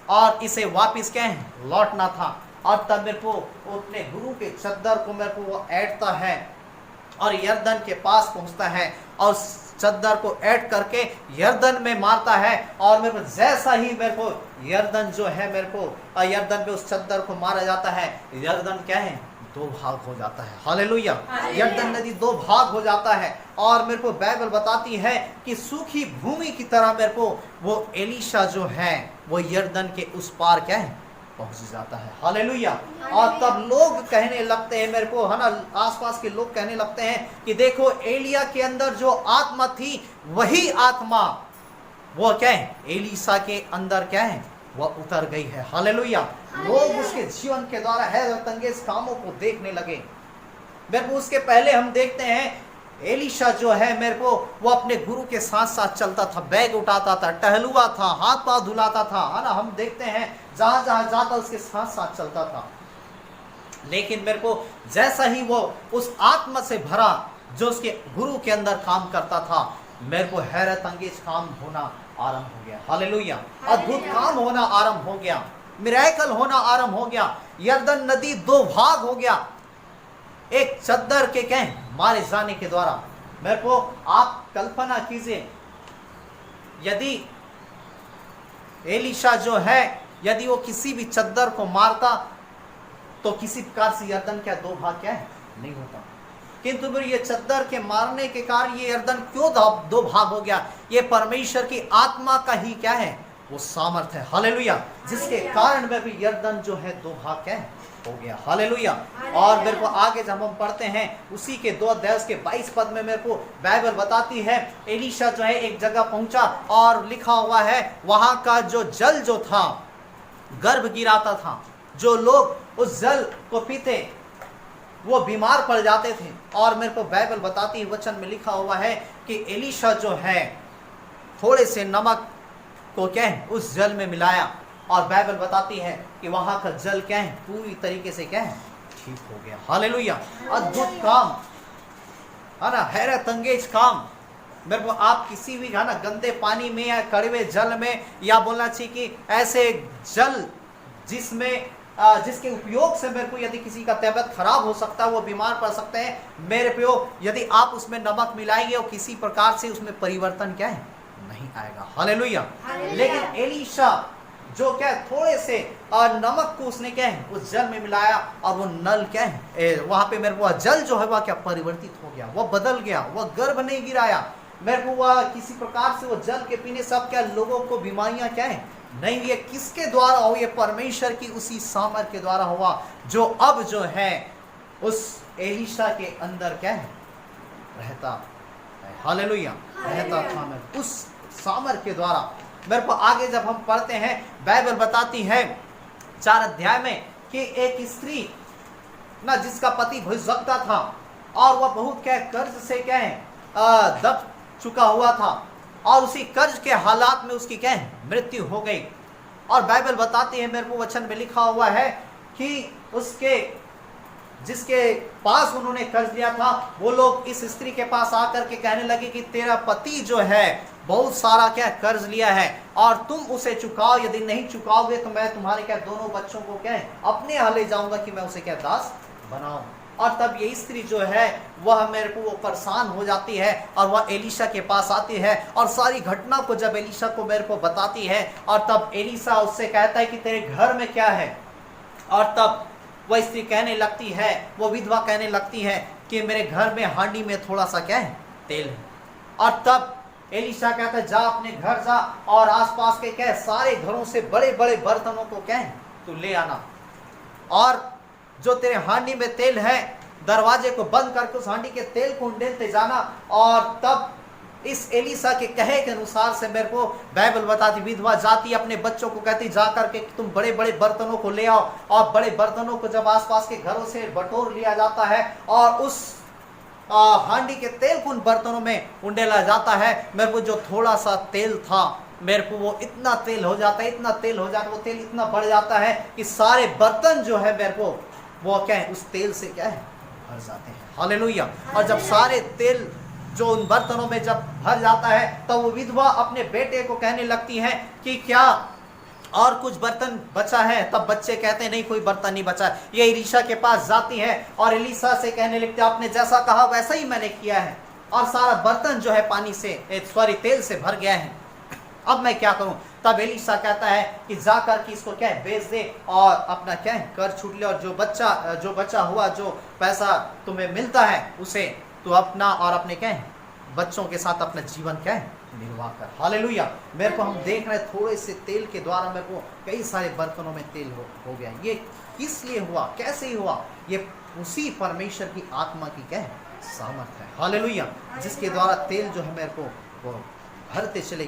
और इसे वापस क्या है लौटना था। और तब मेरे को अपने गुरु के चद्दर को मेरे को वो ऐडता है और यरदन के पास पहुंचता है और चद्दर को ऐड करके यरदन में मारता है। और मेरे को जैसा ही मेरे को यरदन जो है मेरे को यरदन पे उस चद्दर को मारा जाता है, यरदन क्या है दो भाग हो जाता है। हालेलुया। यरदन नदी दो भाग हो जाता है। और मेरे को बाइबल बताती है कि सूखी भूमि की तरह मेरे को वो एलिशा जो है वो यरदन के उस पार क्या है पहुंच जाता है। हालेलुया। और तब लोग कहने लगते हैं मेरे को है ना आसपास के लोग कहने लगते हैं कि देखो एलिया के अंदर जो आत्मा थी वही आत्मा वो क्या है एलिशा के अंदर क्या है वह उतर गई है। हालेलुया। लोग उसके जीवन के द्वारा हैरत अंगेज कामों को देखने लगे। मेरे को उसके पहले हम देखते हैं एलिशा जो है मेरे को वो अपने गुरु के साथ साथ चलता था, बैग उठाता था, टहलुआ था, हाथ पांव धुलाता था, है ना। हम देखते हैं जहां जहां जाता उसके साथ साथ चलता था। लेकिन मेरे को जैसा ही वो उस आत्मा से भरा जो उसके गुरु के अंदर काम करता था, मेरे को हैरत अंगेज काम होना आरंभ हो गया। हालेलुया। अद्भुत काम होना आरंभ हो गया, मिरेकल होना आरंभ हो गया। यरदन नदी दो भाग हो गया एक चद्दर के क्या मारे जाने के द्वारा। मेरे को आप कल्पना कीजिए यदि एलिशा जो है यदि वो किसी भी चद्दर को मारता तो किसी प्रकार से यरदन क्या दो भाग क्या है नहीं होता, किंतु फिर ये चद्दर के मारने के कारण ये यरदन क्यों दो भाग हो गया, ये परमेश्वर की आत्मा का ही क्या है वो सामर्थ है। हालेलुया। जिसके कारण में भी यरदन जो है दो भाग क्या है हो गया। हालेलुया। और मेरे को आगे जब हम पढ़ते हैं उसी के 2 अध्याय के 22 पद में मेरे को बाइबल बताती है एलिशा जो है एक जगह पहुंचा और लिखा हुआ है वहां का जो जल जो था गर्भ गिराता था, जो लोग उस जल को पीते वो बीमार पड़ जाते थे। और मेरे को बाइबल बताती है वचन में लिखा हुआ है कि एलिशा जो है थोड़े से नमक को क्या है उस जल में मिलाया, और बाइबल बताती है कि वहां का जल क्या है पूरी तरीके से क्या है ठीक हो गया। हालेलुया, अद्भुत काम है ना, हैरत अंगेज काम। मेरे को आप किसी भी है ना गंदे पानी में या कड़वे जल में, या बोलना चाहिए कि ऐसे जल जिसमें जिसके उपयोग से मेरे को यदि किसी का तबीयत खराब हो सकता है, वो बीमार पड़ सकते हैं, मेरे प्यो यदि आप उसमें नमक मिलाएंगे और किसी प्रकार से उसमें परिवर्तन क्या है नहीं आएगा। हालेलुया। लेकिन एलीशा जो क्या है थोड़े से नमक को उसने क्या है उस जल में मिलाया, और वो नल क्या है वहां पे मेरे को जल जो है वह क्या परिवर्तित हो गया, वह बदल गया, वह गर्भ नहीं गिराया मेरे को, वह किसी प्रकार से वो जल के पीने सब क्या लोगों को बीमारियां क्या है नहीं, ये किसके द्वारा हो, ये परमेश्वर की उसी सामर्थ के द्वारा हुआ जो अब जो है उस एलीशा के अंदर क्या है रहता है। हालेलुया, रहता था मैं उस सामर्थ के द्वारा। मेरे को आगे जब हम पढ़ते हैं बाइबल बताती है 4 अध्याय में कि एक स्त्री ना जिसका पति भविष्यवक्ता था, और वह बहुत क्या कर्ज से क्या है दब चुका हुआ था, और उसी कर्ज के हालात में उसकी क्या है मृत्यु हो गई। और बाइबल बताती है मेरे को वचन में लिखा हुआ है कि उसके जिसके पास उन्होंने कर्ज लिया था वो लोग इस स्त्री के पास आकर के कहने लगे कि तेरा पति जो है बहुत सारा क्या कर्ज लिया है और तुम उसे चुकाओ, यदि नहीं चुकाओगे तो मैं तुम्हारे क्या दोनों बच्चों को क्या है अपने यहाँ ले जाऊंगा कि मैं उसे क्या दास बनाऊं। और तब ये स्त्री जो है वह मेरे को वो परेशान हो जाती है, और वह एलीशा के पास आती है और सारी घटना को जब एलीशा को मेरे को बताती है, और तब एलीशा उससे कहता है कि तेरे घर में क्या है, और तब वह स्त्री कहने लगती है, वो विधवा कहने लगती है कि मेरे घर में हांडी में थोड़ा सा क्या है तेल है। और तब एलीशा कहता है जा अपने घर जा और आसपास के क्या है सारे घरों से बड़े बड़े बर्तनों को क्या है तू ले आना, और जो तेरे हांडी में तेल है दरवाजे को बंद करके उस हांडी के तेल को उंडेलते जाना। और तब इस एलीशा के कहे के अनुसार से मेरे को बाइबल बताती विधवा जाती अपने बच्चों को कहती जा करके तुम बड़े बड़े बर्तनों को ले आओ, और बड़े बर्तनों को जब आसपास के घरों से बटोर लिया जाता है और उस हांडी के तेल को उन बर्तनों में उंडेला जाता है, मेरे को जो थोड़ा सा तेल था मेरे को वो इतना तेल हो जाता है, इतना तेल हो जाता है, वो तेल इतना बढ़ जाता है कि सारे बर्तन जो है मेरे को वो क्या है उस तेल से क्या है भर जाते हैं। हालेलुया। और जब सारे तेल जो उन बर्तनों में जब भर जाता है तब तो वो विधवा अपने बेटे को कहने लगती है कि क्या और कुछ बर्तन बचा है। तब बच्चे कहते हैं नहीं कोई बर्तन नहीं बचा। ये एलीशा के पास जाती है और एलीशा से कहने लगती है आपने जैसा कहा वैसा ही मैंने किया है, और सारा बर्तन जो है पानी से तेल से भर गया है, अब मैं क्या करूं। तब एलीशा कहता है कि जाकर के इसको क्या है बेच दे और अपना क्या है कर छूट ले, और जो बचा हुआ जो पैसा तुम्हें मिलता है उसे तो अपना और अपने क्या है बच्चों के साथ अपना जीवन क्या है निर्वाह कर। हालेलुया। मेरे को हम देख रहे थोड़े से तेल के द्वारा मेरे को कई सारे बर्तनों में तेल हो गया। ये किस लिए हुआ, कैसे ही हुआ, ये उसी परमेश्वर की आत्मा की क्या है सामर्थ है। हालेलुया। जिसके द्वारा तेल जो है मेरे को वो भरते चले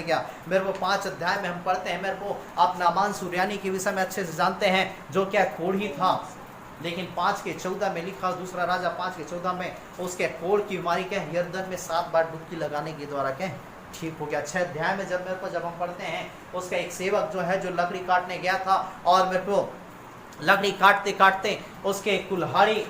गया। मेरे को 5 अध्याय में हम पढ़ते हैं, मेरे को आप नामान सूर्यानी के विषय में अच्छे से जानते हैं जो क्या कोढ़ी था, लेकिन 5:14 में लिखा, दूसरा राजा 5:14 में उसके कोढ़ की बीमारी क्या है यरदन में 7 बार डुबकी लगाने के द्वारा क्या ठीक हो गया। 6 अध्याय में जब हम पढ़ते हैं उसका एक सेवक जो है जो लकड़ी काटने गया था, और मेरे को लकड़ी काटते उसके कुल्हाड़ी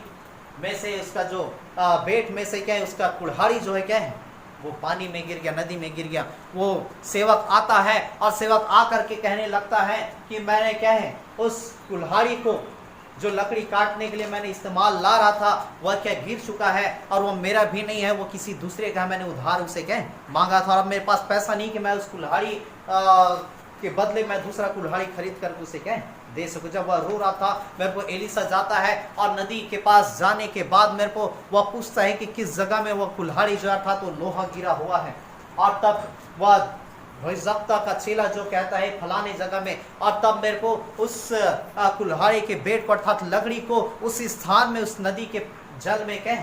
में से उसका जो बेट में से क्या है उसका कुल्हाड़ी जो है क्या है वो पानी में गिर गया, नदी में गिर गया। वो सेवक आता है और सेवक आकर के कहने लगता है कि मैंने क्या है उस कुल्हाड़ी को जो लकड़ी काटने के लिए मैंने इस्तेमाल ला रहा था वह क्या गिर चुका है, और वो मेरा भी नहीं है, वो किसी दूसरे का, मैंने उधार उसे क्या मांगा था, और अब मेरे पास पैसा नहीं कि मैं उस कुल्हाड़ी के बदले मैं दूसरा कुल्हाड़ी खरीद कर उसे क्या दे सकूं। जब वह रो रहा था मेरे को एलीशा जाता है और नदी के पास जाने के बाद मेरे को वह पूछता है कि किस जगह में वह कुल्हाड़ी जो था तो लोहा गिरा हुआ है, और तब वह भविष्यवक्ता का चेला जो कहता है फलाने जगह में, और तब मेरे को उस कुल्हाड़ी के बेट पर अर्थात लकड़ी को उस स्थान में उस नदी के जल में क्या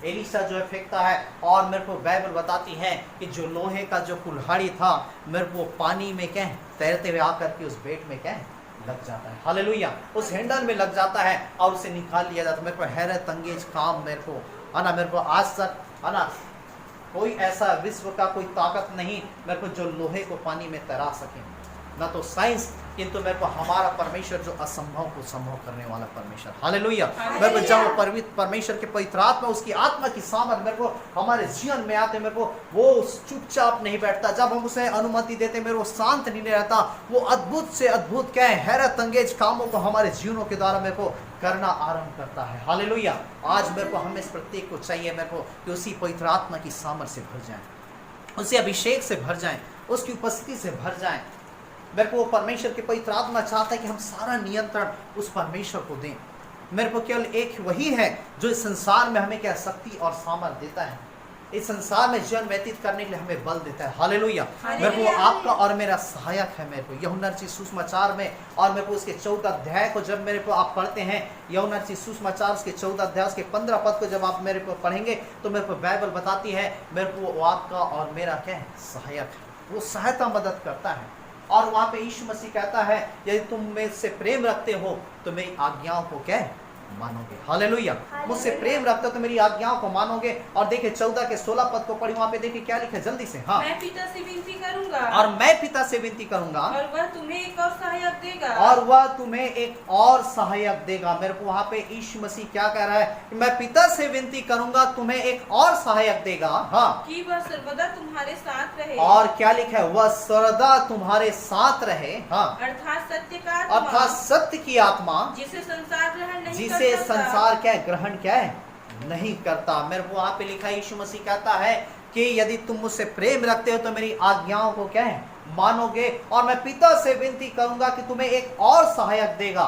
एलीशा जो है फेंकता है, और मेरे को बाइबल बताती है कि जो लोहे का जो कुल्हाड़ी था मेरे को पानी में क्या तैरते हुए आकर के उस बेट में क्या लग जाता है। हालेलुया। उस हैंडल में लग जाता है और उसे निकाल लिया जाता है। मेरे को हैरत अंगेज काम मेरे को है ना, मेरे को आज तक है ना कोई ऐसा विश्व का कोई ताकत नहीं मेरे को जो लोहे को पानी में तैरा सके, ना तो साइंस, किंतु मेरे को हमारा परमेश्वर जो असंभव को संभव करने वाला परमेश्वर। हालेलुया। मेरे को जब वो परमेश्वर के पवित्र आत्मा, उसकी आत्मा की सामर्थ मेरे को हमारे जीवन में आते, मेरे को वो चुपचाप नहीं बैठता। जब हम उसे अनुमति देते मेरे को शांत नहीं रहता, वो अद्भुत से अद्भुत क्या है, हैरत अंगेज कामों को हमारे जीवनों के द्वारा मेरे को करना आरंभ करता है। हालेलुया। आज मेरे को हमें इस प्रत्येक को चाहिए मेरे को कि उसी पवित्र आत्मा की सामर्थ से भर जाए, उसी अभिषेक से भर जाए, उसकी उपस्थिति से भर जाए। मेरे को परमेश्वर के पवित्र आत्मा चाहता है कि हम सारा नियंत्रण उस परमेश्वर को दें। मेरे को केवल एक वही है जो इस संसार में हमें क्या शक्ति और सामर्थ देता है, इस संसार में जीवन व्यतीत करने के लिए हमें बल देता है। हालेलुया। मेरे को आपका और मेरा सहायक है। मेरे को यूहन्ना रचित सुसमाचार में और मेरे को उसके 14 अध्याय को जब मेरे को आप पढ़ते हैं, यूहन्ना रचित सुसमाचार उसके 14 अध्याय उसके 15 पद को जब आप मेरे को पढ़ेंगे तो मेरे को बाइबल बताती है मेरे को वो आपका और मेरा क्या है, सहायक है। वो सहायता मदद करता है। और वहां पे यीशु मसीह कहता है यदि तुम मुझसे प्रेम रखते हो तो मेरी आज्ञाओं को क्या है, मानोगे। हालेलुया। मुझसे प्रेम रखते हो तो मेरी आज्ञाओं को मानोगे। और देखिए 14 के 16 पद को पढ़ी, वहां पे देखिए क्या लिखा है जल्दी से। हाँ, मैं पिता से विनती करूंगा और मैं पिता से विनती करूंगा और वह तुम्हें एक और सहायक देगा, और वह तुम्हें एक और सहायक देगा। मेरे को वहां पे यीशु मसीह क्या कह रहा है कि मैं पिता से विनती करूंगा, तुम्हें एक और सहायक देगा। हाँ, कि वह सर्वदा तुम्हारे साथ रहे। और क्या लिखा है, वह सर्वदा तुम्हारे साथ रहे। हाँ, अर्थात सत्य का अर्थात आत्मा, सत्य की आत्मा जिसे संसार ग्रहण नहीं जिसे कर सकता। संसार क्या है, ग्रहण क्या है, नहीं करता। मेरे को वहां पे लिखा है यीशु मसीह कहता है कि यदि तुम मुझसे प्रेम रखते हो तो मेरी आज्ञाओं को क्या है, मानोगे। और मैं पिता से विनती करूंगा कि तुम्हें एक और सहायक देगा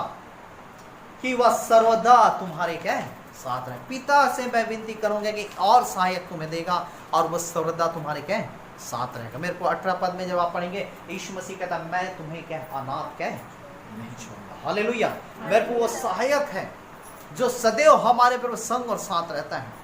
कि वह सर्वदा तुम्हारे क्या है, साथ रहे। पिता से मैं विनती करूंगा कि और सहायक तुम्हें देगा और वह सर्वदा तुम्हारे क्या है, साथ रहेगा। मेरे को 18 पद में जब आप पढ़ेंगे यीशु मसीह कहता है मैं तुम्हें क्या है, अनाथ क्या है, नहीं छोड़ूंगा। हालेलुया। मेरे को वो सहायक है जो सदैव हमारे पर संग और साथ रहता है।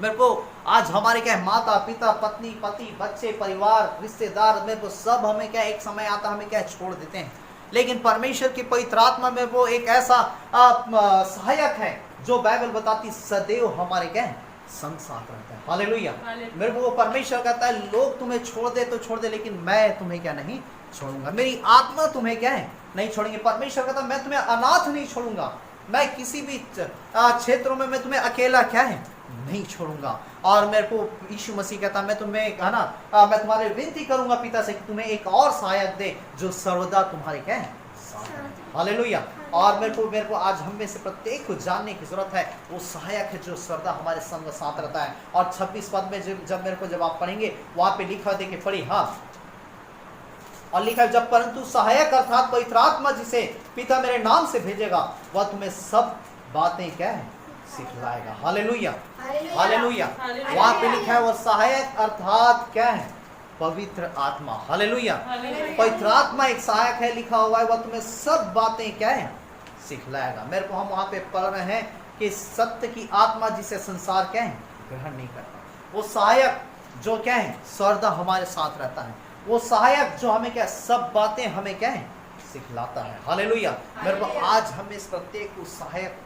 मेरे को आज हमारे क्या है, माता पिता पत्नी पति बच्चे परिवार रिश्तेदार, मेरे को सब हमें क्या एक समय आता हमें क्या छोड़ देते हैं, लेकिन परमेश्वर की पवित्र आत्मा में वो एक ऐसा सहायक है जो बाइबल बताती सदैव हमारे क्या है, संग साथ रहता है। हालेलुया। मेरे को वो परमेश्वर कहता है लोग तुम्हें छोड़ दे तो छोड़ दे, लेकिन मैं तुम्हें क्या नहीं छोड़ूंगा, मेरी आत्मा तुम्हें क्या है, नहीं छोड़ेंगे। परमेश्वर कहता है मैं तुम्हें अनाथ नहीं छोड़ूंगा, मैं किसी भी क्षेत्रों में मैं तुम्हें अकेला क्या है, नहीं छोड़ूंगा। और मेरे को यीशु मसीह कहता है मैं तुम्हें है ना, मैं तुम्हारे विनती करूंगा पिता से कि तुम्हें एक और सहायक दे जो सर्वदा तुम्हारे क्या है, साथ है। हालेलुया। और मेरे को आज हम में से प्रत्येक को जानने की जरूरत है वो सहायक है जो सर्वदा हमारे संग साथ रहता है। और 26 पद में जब आप पढ़ेंगे वहां पे लिखा है, देखिए पढ़ी। हाँ, और लिखा है जब परंतु सहायक अर्थात पवित्र आत्मा जिसे पिता मेरे नाम से भेजेगा वह तुम्हें सब बातें क्या है, सिखलाएगा। हालेलुया। हालेलुया। वहां पे लिखा है वो सहायक अर्थात क्या है, पवित्र आत्मा। हालेलुया। पवित्र आत्मा एक सहायक है, लिखा हुआ है वह तुम्हें सब बातें क्या है, सिखलाएगा। मेरे को हम वहां पे पढ़ रहे हैं कि सत्य की आत्मा जिसे संसार क्या है, ग्रहण नहीं करता। वो सहायक जो क्या है, सर्वदा हमारे साथ रहता है। वो सहायक जो हमें क्या सब बातें हमें क्या है, सिखलाता है। हालेलुया। मेरे को आज हमें इस प्रत्येक उस सहायक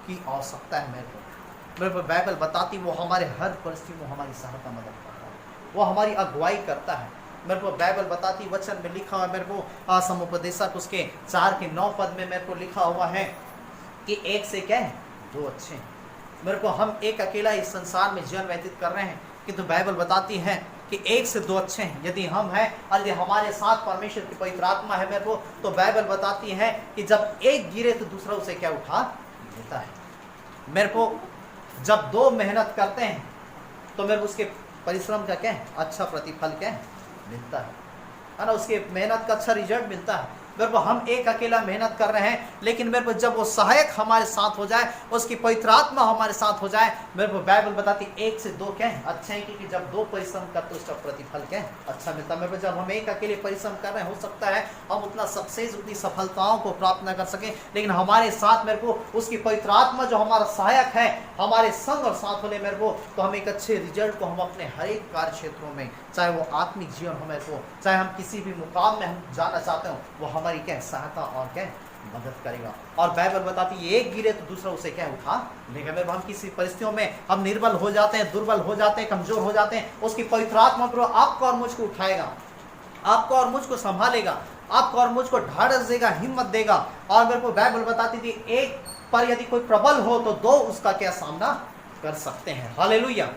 की आवश्यकता है। मेरे को बाइबल बताती वो हमारे हर परिस्थिति में हमारी सहायता मदद करता है, वो हमारी अगुवाई करता है। मेरे को बाइबल बताती वचन में लिखा हुआ है, मेरे को समुपदेशक उसके 4 के 9 पद में मेरे को लिखा हुआ है कि एक से क्या है, दो अच्छे हैं। मेरे को हम एक अकेला इस संसार में जीवन व्यतीत कर रहे हैं, किंतु बाइबल बताती है कि एक से दो अच्छे हैं यदि हम हैं और यदि हमारे साथ परमेश्वर की पवित्र आत्मा है। मेरे को तो बाइबल बताती है कि जब एक गिरे तो दूसरा उसे क्या उठा लेता है। मेरे को जब दो मेहनत करते हैं तो मेरे को उसके परिश्रम का क्या है, अच्छा प्रतिफल क्या है, मिलता है ना, उसके मेहनत का अच्छा रिजल्ट मिलता है। मेरे को हम एक अकेला मेहनत कर रहे हैं, लेकिन मेरे को जब वो सहायक हमारे साथ हो जाए, उसकी पवित्र आत्मा हमारे साथ हो जाए, मेरे को बाइबल बताती एक से दो क्या है, अच्छे हैं, क्योंकि जब दो परिश्रम करते उसका प्रतिफल क्या है, अच्छा मिलता है। मेरे को जब हम एक अकेले परिश्रम कर रहे हैं, हो सकता है हम उतना सक्सेस उतनी सफलताओं को प्राप्त न कर सकें, लेकिन हमारे साथ मेरे को उसकी पवित्र आत्मा जो हमारा सहायक है हमारे संग और साथ होने मेरे को, तो हम एक अच्छे रिजल्ट को हम अपने हर एक कार्य क्षेत्रों में, चाहे वो आत्मिक जीवन हो, मेरे को चाहे हम किसी भी मुकाम में हम जाना चाहते हो, वो हमारी क्या सहायता और क्या मदद करेगा। और बाइबल बताती है एक गिरे तो दूसरा उसे क्या उठा लेगा। मेरे हम किसी परिस्थितियों में हम निर्बल हो जाते हैं, दुर्बल हो जाते हैं, कमजोर हो जाते हैं, उसकी पवित्र आत्मा प्रभु आपको और मुझको उठाएगा, आपको और मुझको संभालेगा, आपको और मुझको ढाढ़स देगा, हिम्मत देगा। और मेरे को बाइबल बताती थी एक पर यदि कोई प्रबल हो तो दो उसका क्या सामना कर सकते हैं। Hallelujah,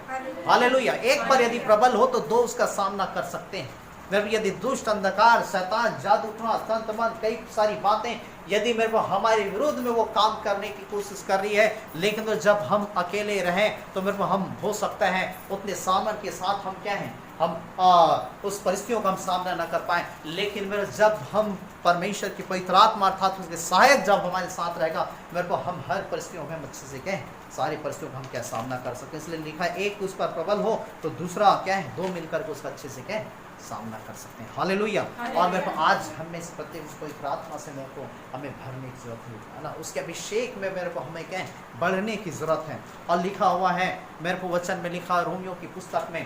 hallelujah. एक पर यदि प्रबल हो तो दो उसका सामना कर सकते हैं। मेरे को यदि दुष्ट, अंधकार, शैतान, जादू टोना, संत मन, कई सारी बातें यदि मेरे को हमारे विरोध में वो काम करने की कोशिश कर रही है, लेकिन तो जब हम अकेले रहें तो मेरे को हम हो सकता है उतने सामर्थ्य के साथ हम क्या हैं, हम उस परिस्थितियों का हम सामना न कर पाए। लेकिन मेरे जब हम परमेश्वर की पवित्र आत्मा अर्थात उसके सहायक जब हमारे साथ रहेगा, मेरे को हम हर परिस्थितियों में अच्छे से कहें सारी परिस्थितियों का हम क्या सामना कर सकते हैं। इसलिए लिखा है एक उस पर प्रबल हो तो दूसरा क्या है, दो मिलकर के उसका अच्छे से क्या सामना कर सकते हैं। हालेलुया। और मेरे को आज हमें इस प्रत्येक पवित्र आत्मा से मेरे को हमें भरने की जरूरत है ना, उसके अभिषेक में मेरे को हमें क्या है बढ़ने की जरूरत है। और लिखा हुआ है मेरे को वचन में लिखा, रोमियो की पुस्तक में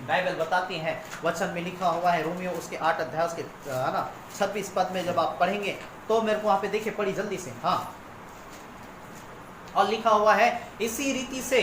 बाइबल बताती है, वचन में लिखा हुआ है रोमियो उसके 8 अध्याय के है ना 26 पद में जब आप पढ़ेंगे तो मेरे को वहां पे देखिए पढ़ी जल्दी से। हाँ, और लिखा हुआ है इसी रीति से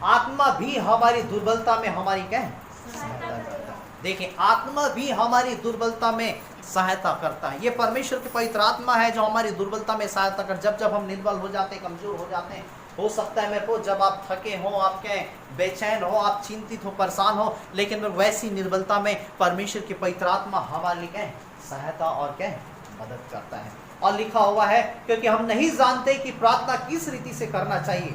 आत्मा भी हमारी दुर्बलता में हमारी क्या है सहायता करता है। देखिए आत्मा भी हमारी दुर्बलता में सहायता करता है। ये परमेश्वर की पवित्र आत्मा है जो हमारी दुर्बलता में सहायता कर, जब हम निर्बल हो जाते हैं, कमजोर हो जाते हैं। हो सकता है मेरे को जब आप थके हो, आप क्या बेचैन हो, आप चिंतित हो, परेशान हो, लेकिन वैसी निर्बलता में परमेश्वर की पवित्र आत्मा हमारे लिए क्या है सहायता और क्या है मदद करता है। और लिखा हुआ है क्योंकि हम नहीं जानते कि प्रार्थना किस रीति से करना चाहिए,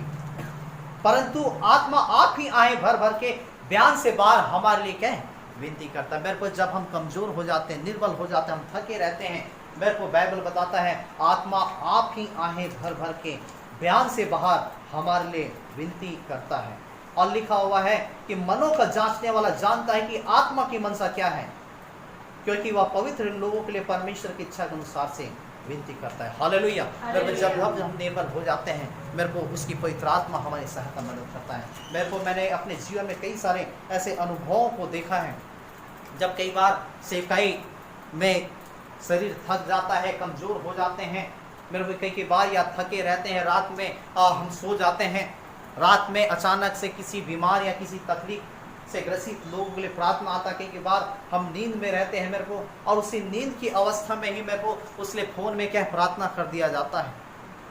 परंतु आत्मा आप ही आए भर भर के बयान से बाहर हमारे लिए क्या है विनती करता है। मेरे को जब हम कमजोर हो जाते हैं, निर्बल हो जाते हैं, हम थके रहते हैं, मेरे को बाइबल बताता है आत्मा आप ही आहे भर भर के बयान से बाहर हमारे लिए विनती करता है। और लिखा हुआ है कि मनों का जांचने वाला जानता है कि आत्मा की मनसा क्या है, क्योंकि वह पवित्र लोगों के लिए परमेश्वर की इच्छा के अनुसार से विनती करता है। हालेलुया। मेरे को जब हम निर्बल हो जाते हैं, मेरे को उसकी पवित्र आत्मा हमारी सहायता मदद करता है। मैंने अपने जीवन में कई सारे ऐसे अनुभवों को देखा है, जब कई बार सेवकाई में शरीर थक जाता है, कमजोर हो जाते हैं, मेरे को कई बार या थके रहते हैं, रात में हम सो जाते हैं, रात में अचानक से किसी बीमार या किसी तकलीफ से ग्रसित लोगों के लिए प्रार्थना आता है। कई बार हम नींद में रहते हैं मेरे को, और उसी नींद की अवस्था में ही मेरे को उसलिए फ़ोन में क्या प्रार्थना कर दिया जाता है,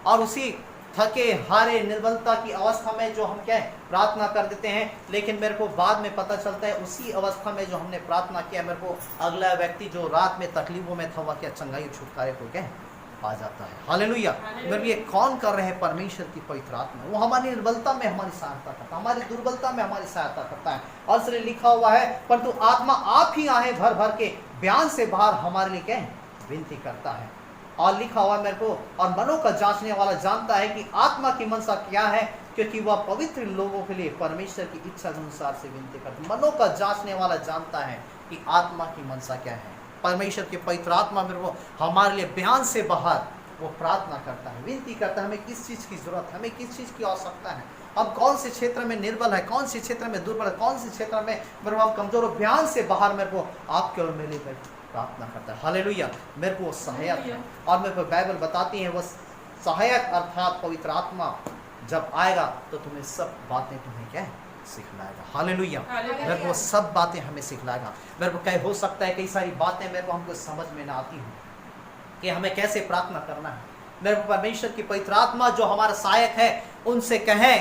और उसी थके हारे निर्बलता की अवस्था में जो हम क्या है प्रार्थना कर देते हैं, लेकिन मेरे को बाद में पता चलता है उसी अवस्था में जो हमने प्रार्थना किया, मेरे को अगला व्यक्ति जो रात में तकलीफों में था वह क्या चंगाई छुटकारे को क्या आ जाता है। हालेलुया। मेरे ये कौन कर रहे हैं परमेश्वर की पवित्र आत्मा, वो हमारी निर्बलता में हमारी सहायता करता है, हमारी दुर्बलता में हमारी सहायता करता है। और इसलिए लिखा हुआ है परंतु आत्मा आप ही आए भर भर के बयान से बाहर हमारे लिए क्या है विनती करता है। और लिखा हुआ मेरे को और मनों का जांचने वाला जानता है कि आत्मा की मनसा क्या है, क्योंकि वह पवित्र लोगों के लिए परमेश्वर की इच्छा के अनुसार से विनती करता है। मनों का जांचने वाला जानता है कि आत्मा की मनसा क्या है। परमेश्वर की पवित्र आत्मा मेरे को हमारे लिए बयान से बाहर वो प्रार्थना करता है, विनती करता है, हमें किस चीज़ की जरूरत है, हमें किस चीज़ की आवश्यकता है, हम कौन से क्षेत्र में निर्बल है, कौन से क्षेत्र में दुर्बल है, कौन से क्षेत्र में मेरे को हम कमजोर हो, बयान से बाहर मेरे को आपके और मेरे लिए प्रार्थना करता है। हालेलुया। मेरे को वो सहायक है। और मेरे को बाइबल बताती है वह सहायक अर्थात पवित्र आत्मा जब आएगा तो तुम्हें सब बातें तुम्हें क्या है सिखलाएगा। हालेलुया। मेरे को सब बातें हमें सिखलाएगा। मेरे को क्या हो सकता है कई सारी बातें मेरे को हमको समझ में ना आती हूँ कि हमें कैसे प्रार्थना करना है। मेरे को परमेश्वर की पवित्र आत्मा जो हमारा सहायक है उनसे कहें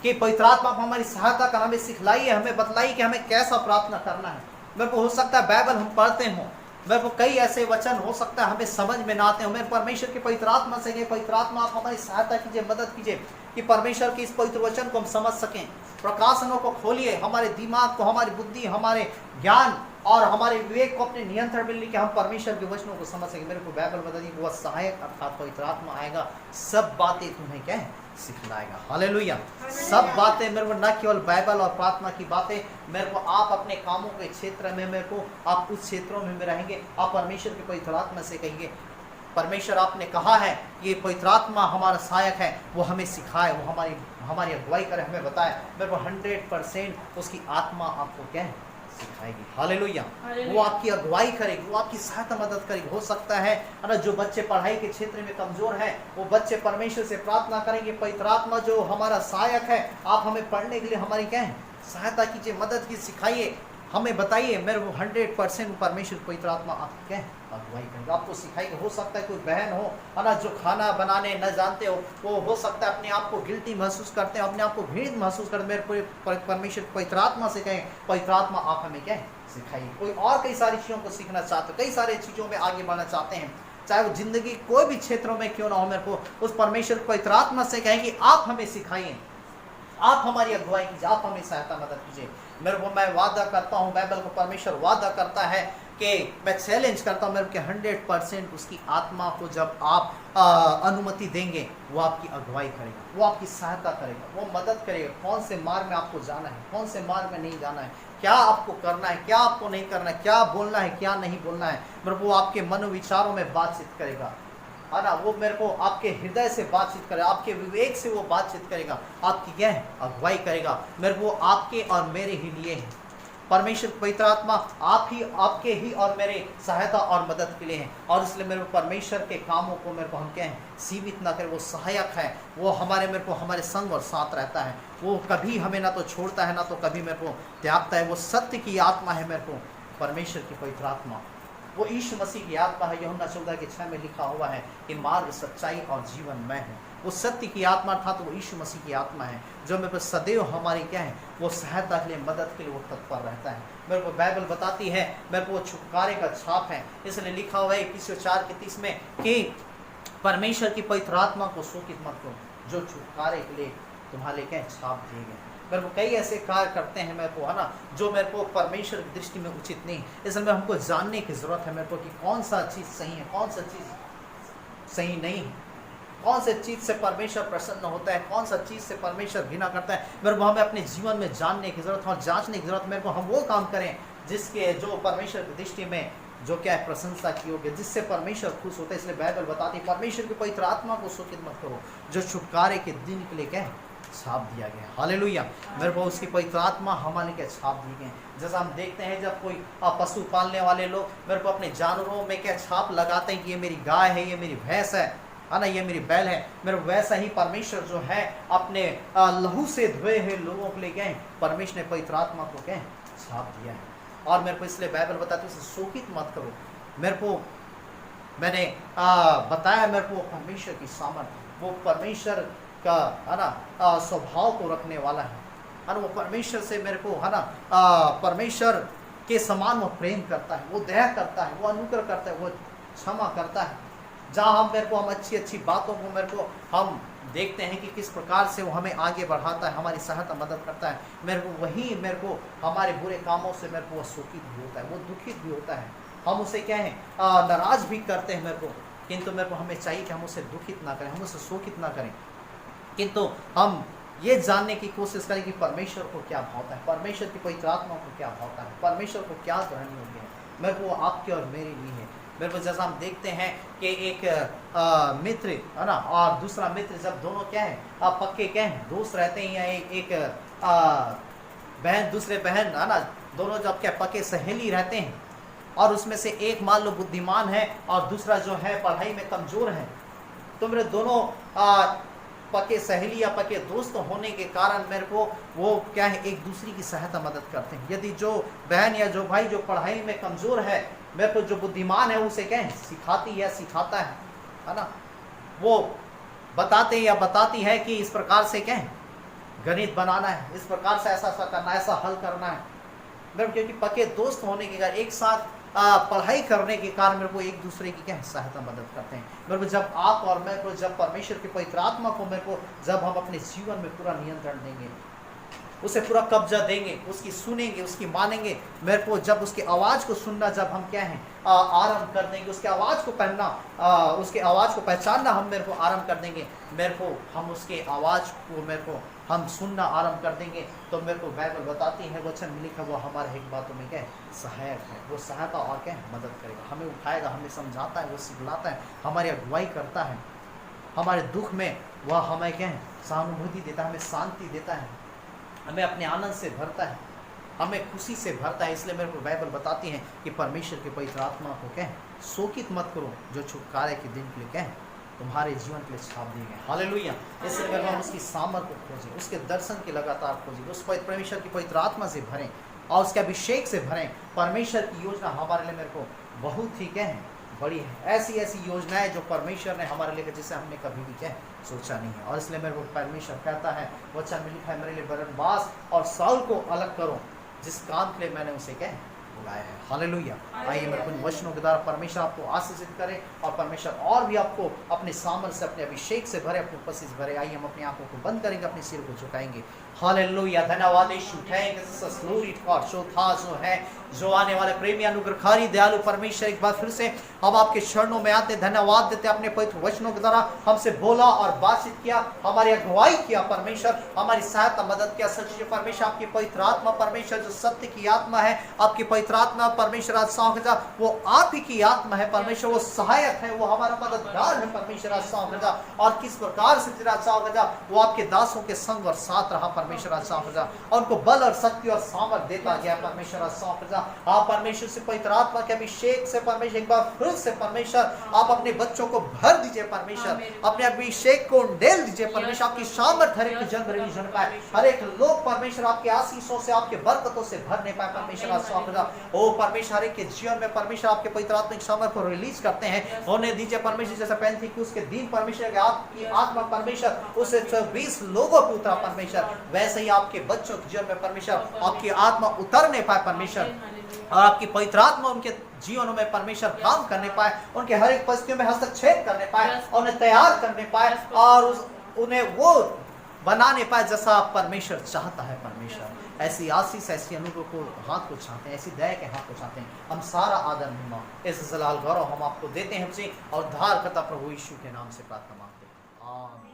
कि पवित्र आत्मा हमारी सहायता कर, हमें सिखलाइए, हमें बतलाइए कि हमें कैसा प्रार्थना करना है। मेरे को हो सकता है बाइबल हम पढ़ते हों, मेरे को कई ऐसे वचन हो सकता है हमें समझ में ना आते हो, मेरे परमेश्वर की पवित्र आत्मा से कहें पवित्र आत्मा आप हमारी सहायता कीजिए, मदद कीजिए कि परमेश्वर के इस पवित्र वचन को हम समझ सकें। प्रकाशनों को खोलिए, हमारे दिमाग को, हमारी बुद्धि, हमारे ज्ञान और हमारे विवेक को अपने नियंत्रण में लेके हम परमेश्वर के वचनों को समझ सकें। मेरे को बाइबल बता दी वह सहायक अर्थात पवित्र आत्मा आएगा, सब बातें तुम्हें क्या है सिखलाएगा। हालेलुया। सब बातें मेरे को न केवल बाइबल और प्रार्थना की बातें, मेरे को आप अपने कामों के क्षेत्र में, मेरे को आप उस क्षेत्रों में रहेंगे, आप परमेश्वर के पवित्र आत्मा से कहिए परमेश्वर आपने कहा है ये पवित्र आत्मा हमारा सहायक है, वो हमें सिखाए, वो हमारी अगुवाई करे, हमें बताए। मेरे को 100% उसकी आत्मा आपको क्या है सिखाएगी। हालेलुया। हालेलुया। वो आपकी अगुवाई करेगी, वो आपकी सहायता मदद करेगी। हो सकता है ना जो बच्चे पढ़ाई के क्षेत्र में कमजोर हैं, वो बच्चे परमेश्वर से प्रार्थना करेंगे, पवित्र आत्मा जो हमारा सहायक है, आप हमें पढ़ने के लिए हमारी क्या है सहायता कीजिए, मदद की सिखाइए, हमें बताइए। मेरे वो 100% परमेश्वर पवित्र आत्मा आपकी क्या है अगुवाई करेगा, आपको सिखाएगी। हो सकता है कोई बहन हो है ना जो खाना बनाने न जानते हो सकता है अपने आप को गिल्टी महसूस करते हैं, अपने आप को घृणित महसूस करते, मेरे पूरे परमेश्वर पवित्र आत्मा से कहें, पवित्र आत्मा आप हमें क्या है सिखाइए। कोई और कई सारी चीज़ों को सीखना चाहते हो, कई सारी चीज़ों में आगे बढ़ना चाहते हैं, चाहे वो जिंदगी कोई भी क्षेत्रों में क्यों ना हो, मेरे को उस परमेश्वर पवित्र आत्मा से कहें कि आप हमें सिखाइए, आप हमारी अगुवाई कीजिए, आप हमें सहायता मदद कीजिए। मेरे को मैं वादा करता हूँ, बाइबल को परमेश्वर वादा करता है कि मैं चैलेंज करता हूँ मेरे को 100% उसकी आत्मा को जब आप अनुमति देंगे, वो आपकी अगुवाई करेगा, वो आपकी सहायता करेगा, वो मदद करेगा। कौन से मार्ग में आपको जाना है, कौन से मार्ग में नहीं जाना है, क्या आपको करना है, क्या आपको नहीं करना है, क्या बोलना है, क्या नहीं बोलना है, मेरे को आपके मनोविचारों में बातचीत करेगा, है ना। वो मेरे को आपके हृदय से बातचीत करेगा, आपके विवेक से वो बातचीत करेगा, आपकी क्या है अगुवाई करेगा। मेरे को आपके और मेरे ही लिए है। परमेश्वर पवित्र आत्मा आपके ही और मेरे सहायता और मदद के लिए है, और इसलिए मेरे को परमेश्वर के कामों को मेरे को हम क्या है सीमित ना करें। वो सहायक है, वो मेरे को हमारे संग और साथ रहता है, वो कभी हमें ना तो छोड़ता है ना तो कभी मेरे को त्यागता है। वो सत्य की आत्मा है मेरे को परमेश्वर की पवित्र आत्मा, वो यीशु मसीह की आत्मा है। यूहन्ना 14:6 में लिखा हुआ है कि मार्ग, सच्चाई और जीवन मैं हूँ। वो सत्य की आत्मा था तो वो यीशु मसीह की आत्मा है जो मेरे को सदैव हमारी क्या है वो सहायता के लिए, मदद के लिए वो तत्पर रहता है। मेरे को बाइबल बताती है मेरे को वो छुटकारे का छाप है, इसलिए लिखा हुआ है इफिसियों 4:30 में कि परमेश्वर की पवित्र आत्मा को शोकित मत करो जो छुटकारे के लिए तुम्हारे क्या छाप दिए गए। मेरे को कई ऐसे कार्य करते हैं मेरे को, है ना, जो मेरे को परमेश्वर की दृष्टि में उचित नहीं, इसलिए हमको जानने की जरूरत है मेरे को कि कौन सा चीज़ सही है, कौन सा चीज़ सही नहीं है, कौन से चीज़ से परमेश्वर प्रसन्न होता है, कौन सा चीज़ से परमेश्वर घृणा करता है। मेरे को हमें अपने जीवन में जानने की जरूरत है और जांचने की जरूरत। मेरे को हम वो काम करें जिसके जो परमेश्वर की दृष्टि में जो क्या है प्रशंसा की होगी, जिससे परमेश्वर खुश होता है। इसलिए बाइबल बताती है परमेश्वर की पवित्र आत्मा को शोकित मत करो जो छुटकारे के दिन के लिए क्या है छाप दिया गया। हालेलुया। मेरे को उसकी पवित्र आत्मा हमारे क्या छाप दी गए। जैसा हम देखते हैं जब कोई पशु पालने वाले लोग मेरे को अपने जानवरों में क्या छाप लगाते हैं कि ये मेरी गाय है, ये मेरी भैंस है ना, ये मेरी बैल है। मेरे वैसा ही परमेश्वर जो है अपने लहू से धोए हुए लोगों के लिए क्या है परमेश्वर ने पवित्र आत्मा को क्या है छाप दिया है। और मेरे को इसलिए बाइबल बताती है उसे शोकित मत करो। मेरे को मैंने बताया मेरे को परमेश्वर की सामर्थ, वो परमेश्वर का है ना स्वभाव को रखने वाला है ना, वो परमेश्वर से मेरे को है ना परमेश्वर के समान वो प्रेम करता है, वो दया करता है, वो अनुग्रह करता है, वो क्षमा करता है। जहाँ हम अच्छी अच्छी बातों को मेरे को हम देखते हैं कि किस प्रकार से वो हमें आगे बढ़ाता है, हमारी सहायता मदद करता है। मेरे को वही मेरे को हमारे बुरे कामों से मेरे को वो शोकित भी होता है, वो दुखित भी होता है। हम उसे क्या है नाराज भी करते हैं मेरे को, किंतु मेरे को हमें चाहिए कि हम उसे दुखित ना करें, हम उसे शोकित ना करें, किंतु हम ये जानने की कोशिश करें कि परमेश्वर को क्या भावता है, परमेश्वर की पवित्र आत्मा को क्या भावता है, परमेश्वर को क्या ग्रहण योग्य है। मेरे को आपके और मेरे लिए है। मेरे को जैसा हम देखते हैं कि एक मित्र है ना और दूसरा मित्र जब दोनों क्या है पक्के क्या है दोस्त रहते हैं, या एक बहन दूसरे बहन है ना दोनों जब क्या पक्के सहेली रहते हैं, और उसमें से एक मान लो बुद्धिमान है और दूसरा जो है पढ़ाई में कमजोर है, तो मेरे दोनों पक्के सहेली या पक्के दोस्त होने के कारण मेरे को वो क्या है एक दूसरे की सहायता मदद करते हैं। यदि जो बहन या जो भाई जो पढ़ाई में कमजोर है, मेरे को जो बुद्धिमान है उसे क्या है सिखाती है, सिखाता है ना, वो बताते या बताती है कि इस प्रकार से क्या है गणित बनाना है, इस प्रकार से ऐसा ऐसा करना है, ऐसा हल करना है। मेरे क्योंकि पक्के दोस्त होने के कारण एक साथ पढ़ाई करने के कारण मेरे को एक दूसरे की क्या है सहायता मदद करते हैं। मेरे को जब आप और मैं को जब परमेश्वर की पवित्र आत्मा को मेरे को जब हम अपने जीवन में पूरा नियंत्रण देंगे, उसे पूरा कब्जा देंगे, उसकी सुनेंगे, उसकी मानेंगे, मेरे को जब उसकी आवाज़ को सुनना जब हम क्या है आरंभ कर देंगे, उसके आवाज़ को पहनना उसके आवाज़ को पहचानना हम मेरे को आरंभ कर देंगे, मेरे को हम उसके आवाज़ को मेरे को हम सुनना आरंभ कर देंगे, तो मेरे को बाइबल बताती है वचन में लिखा वो हमारे एक बातों में क्या है सहायक है, वो सहायता और क्या है मदद करेगा, हमें उठाएगा, हमें समझाता है, वो सिखलाता है, हमारी अगुवाई करता है, हमारे दुख में वह हमें क्या है सहानुभूति देता है, हमें शांति देता है, हमें अपने आनंद से भरता है हमें खुशी से भरता है। इसलिए मेरे को बाइबल बताती है कि परमेश्वर के पवित्र आत्मा को कहें शोकित मत करो जो छुटकारे के दिन के लिए कहें तुम्हारे जीवन के लिए छाप दिए गए। हालेलुया। इसलिए मेरे को उसकी सामर्थ को खोजें, उसके दर्शन की लगातार खोजें, उस परमेश्वर की पवित्र आत्मा से भरें और उसके अभिषेक से भरें। परमेश्वर की योजना हमारे लिए मेरे को बहुत ही कहें बड़ी है। ऐसी ऐसी योजनाएं जो परमेश्वर ने हमारे लिए जिसे हमने कभी भी क्या सोचा नहीं है। और इसलिए मेरे को परमेश्वर कहता है वचन में लिखा है मेरे लिए बरनबास और साउल को अलग करो जिस काम के लिए मैंने उसे क्या बुलाया है। हालेलुया। आइए मेरे को वचनों के द्वारा परमेश्वर आपको आशीषित करे और परमेश्वर और भी आपको अपने सामर्थ्य से अपने अभिषेक से भरे, अपने उपस्थिति से भरे। आइए हम अपनी आंखों को बंद करेंगे, अपने सिर को झुकाएंगे। हालेलुया। धन्यवाद यीशु। Thank you Jesus. Glory to God. जो था जो है जो आने वाले प्रेमी अनुग्रहकारी दयालु परमेश्वर, एक बार फिर से हम आपके चरणों में आते धन्यवाद देते। अपने पवित्र वचनों के द्वारा हमसे बोला और बातचीत किया, हमारी अगुवाई किया परमेश्वर, हमारी सहायता मदद किया। सच्चे परमेश्वर आपकी पवित्र आत्मा परमेश्वर जो सत्य की आत्मा है, आपकी पवित्र आत्मा परमेश्वर आज सांखजा वो आप ही की आत्मा है परमेश्वर, वो सहायक है, वो हमारा मददगार है परमेश्वर आज सांखजा। और किस प्रकार से तेरा सांखजा वो आपके दासों के संग और साथ रहा परमेश्वर आज सांखजा, और उनको बल और शक्ति और सामर्थ देता गया परमेश्वर आज सांखजा। आप परमेश्वर से पवित्र आत्मा के अभिषेक से परमेश्वर एक बार फिर से परमेश्वर आप अपने बच्चों को भर दीजिए परमेश्वर, अपने अभिषेक को उंडेल दीजिए परमेश्वर। आपकी सामर्थ हर एक जन रिलीजन पाए, हर एक लोग परमेश्वर आपके आशीषों से आपके बरकतों से भरने पाए परमेश्वर आज सांखजा। ओ परमेश्वर हर एक के जीवन में परमेश्वर आपके पवित्र आत्मिक सामर्थ को रिलीज करते हैं, होने दीजिए परमेश्वर। जैसे पेंतिकुस्त के दिन परमेश्वर आपकी आत्मा परमेश्वर उसे 20 लोगों को उतरा परमेश्वर, वैसे ही आपके बच्चों के जीवन में परमेश्वर आपकी आत्मा उतरने पाए परमेश्वर, और आपकी पवित्र आत्मा उनके जीवनों में परमेश्वर काम करने पाए, उनके हर एक परिस्थितियों में हस्तक्षेप करने पाए और उन्हें तैयार करने पाए और उन्हें वो बनाने पाए जैसा परमेश्वर चाहता है परमेश्वर। ऐसी आशीष ऐसी अनुभव को हाथ को चाहते हैं, ऐसी दया के हाथ को चाहते हैं। हम सारा आदर महिमा इस जलाल गौरव हम आपको देते हैं हमसे और उद्धारकर्ता प्रभु यीशु के नाम से प्रार्थना मांगते हैं। आमीन।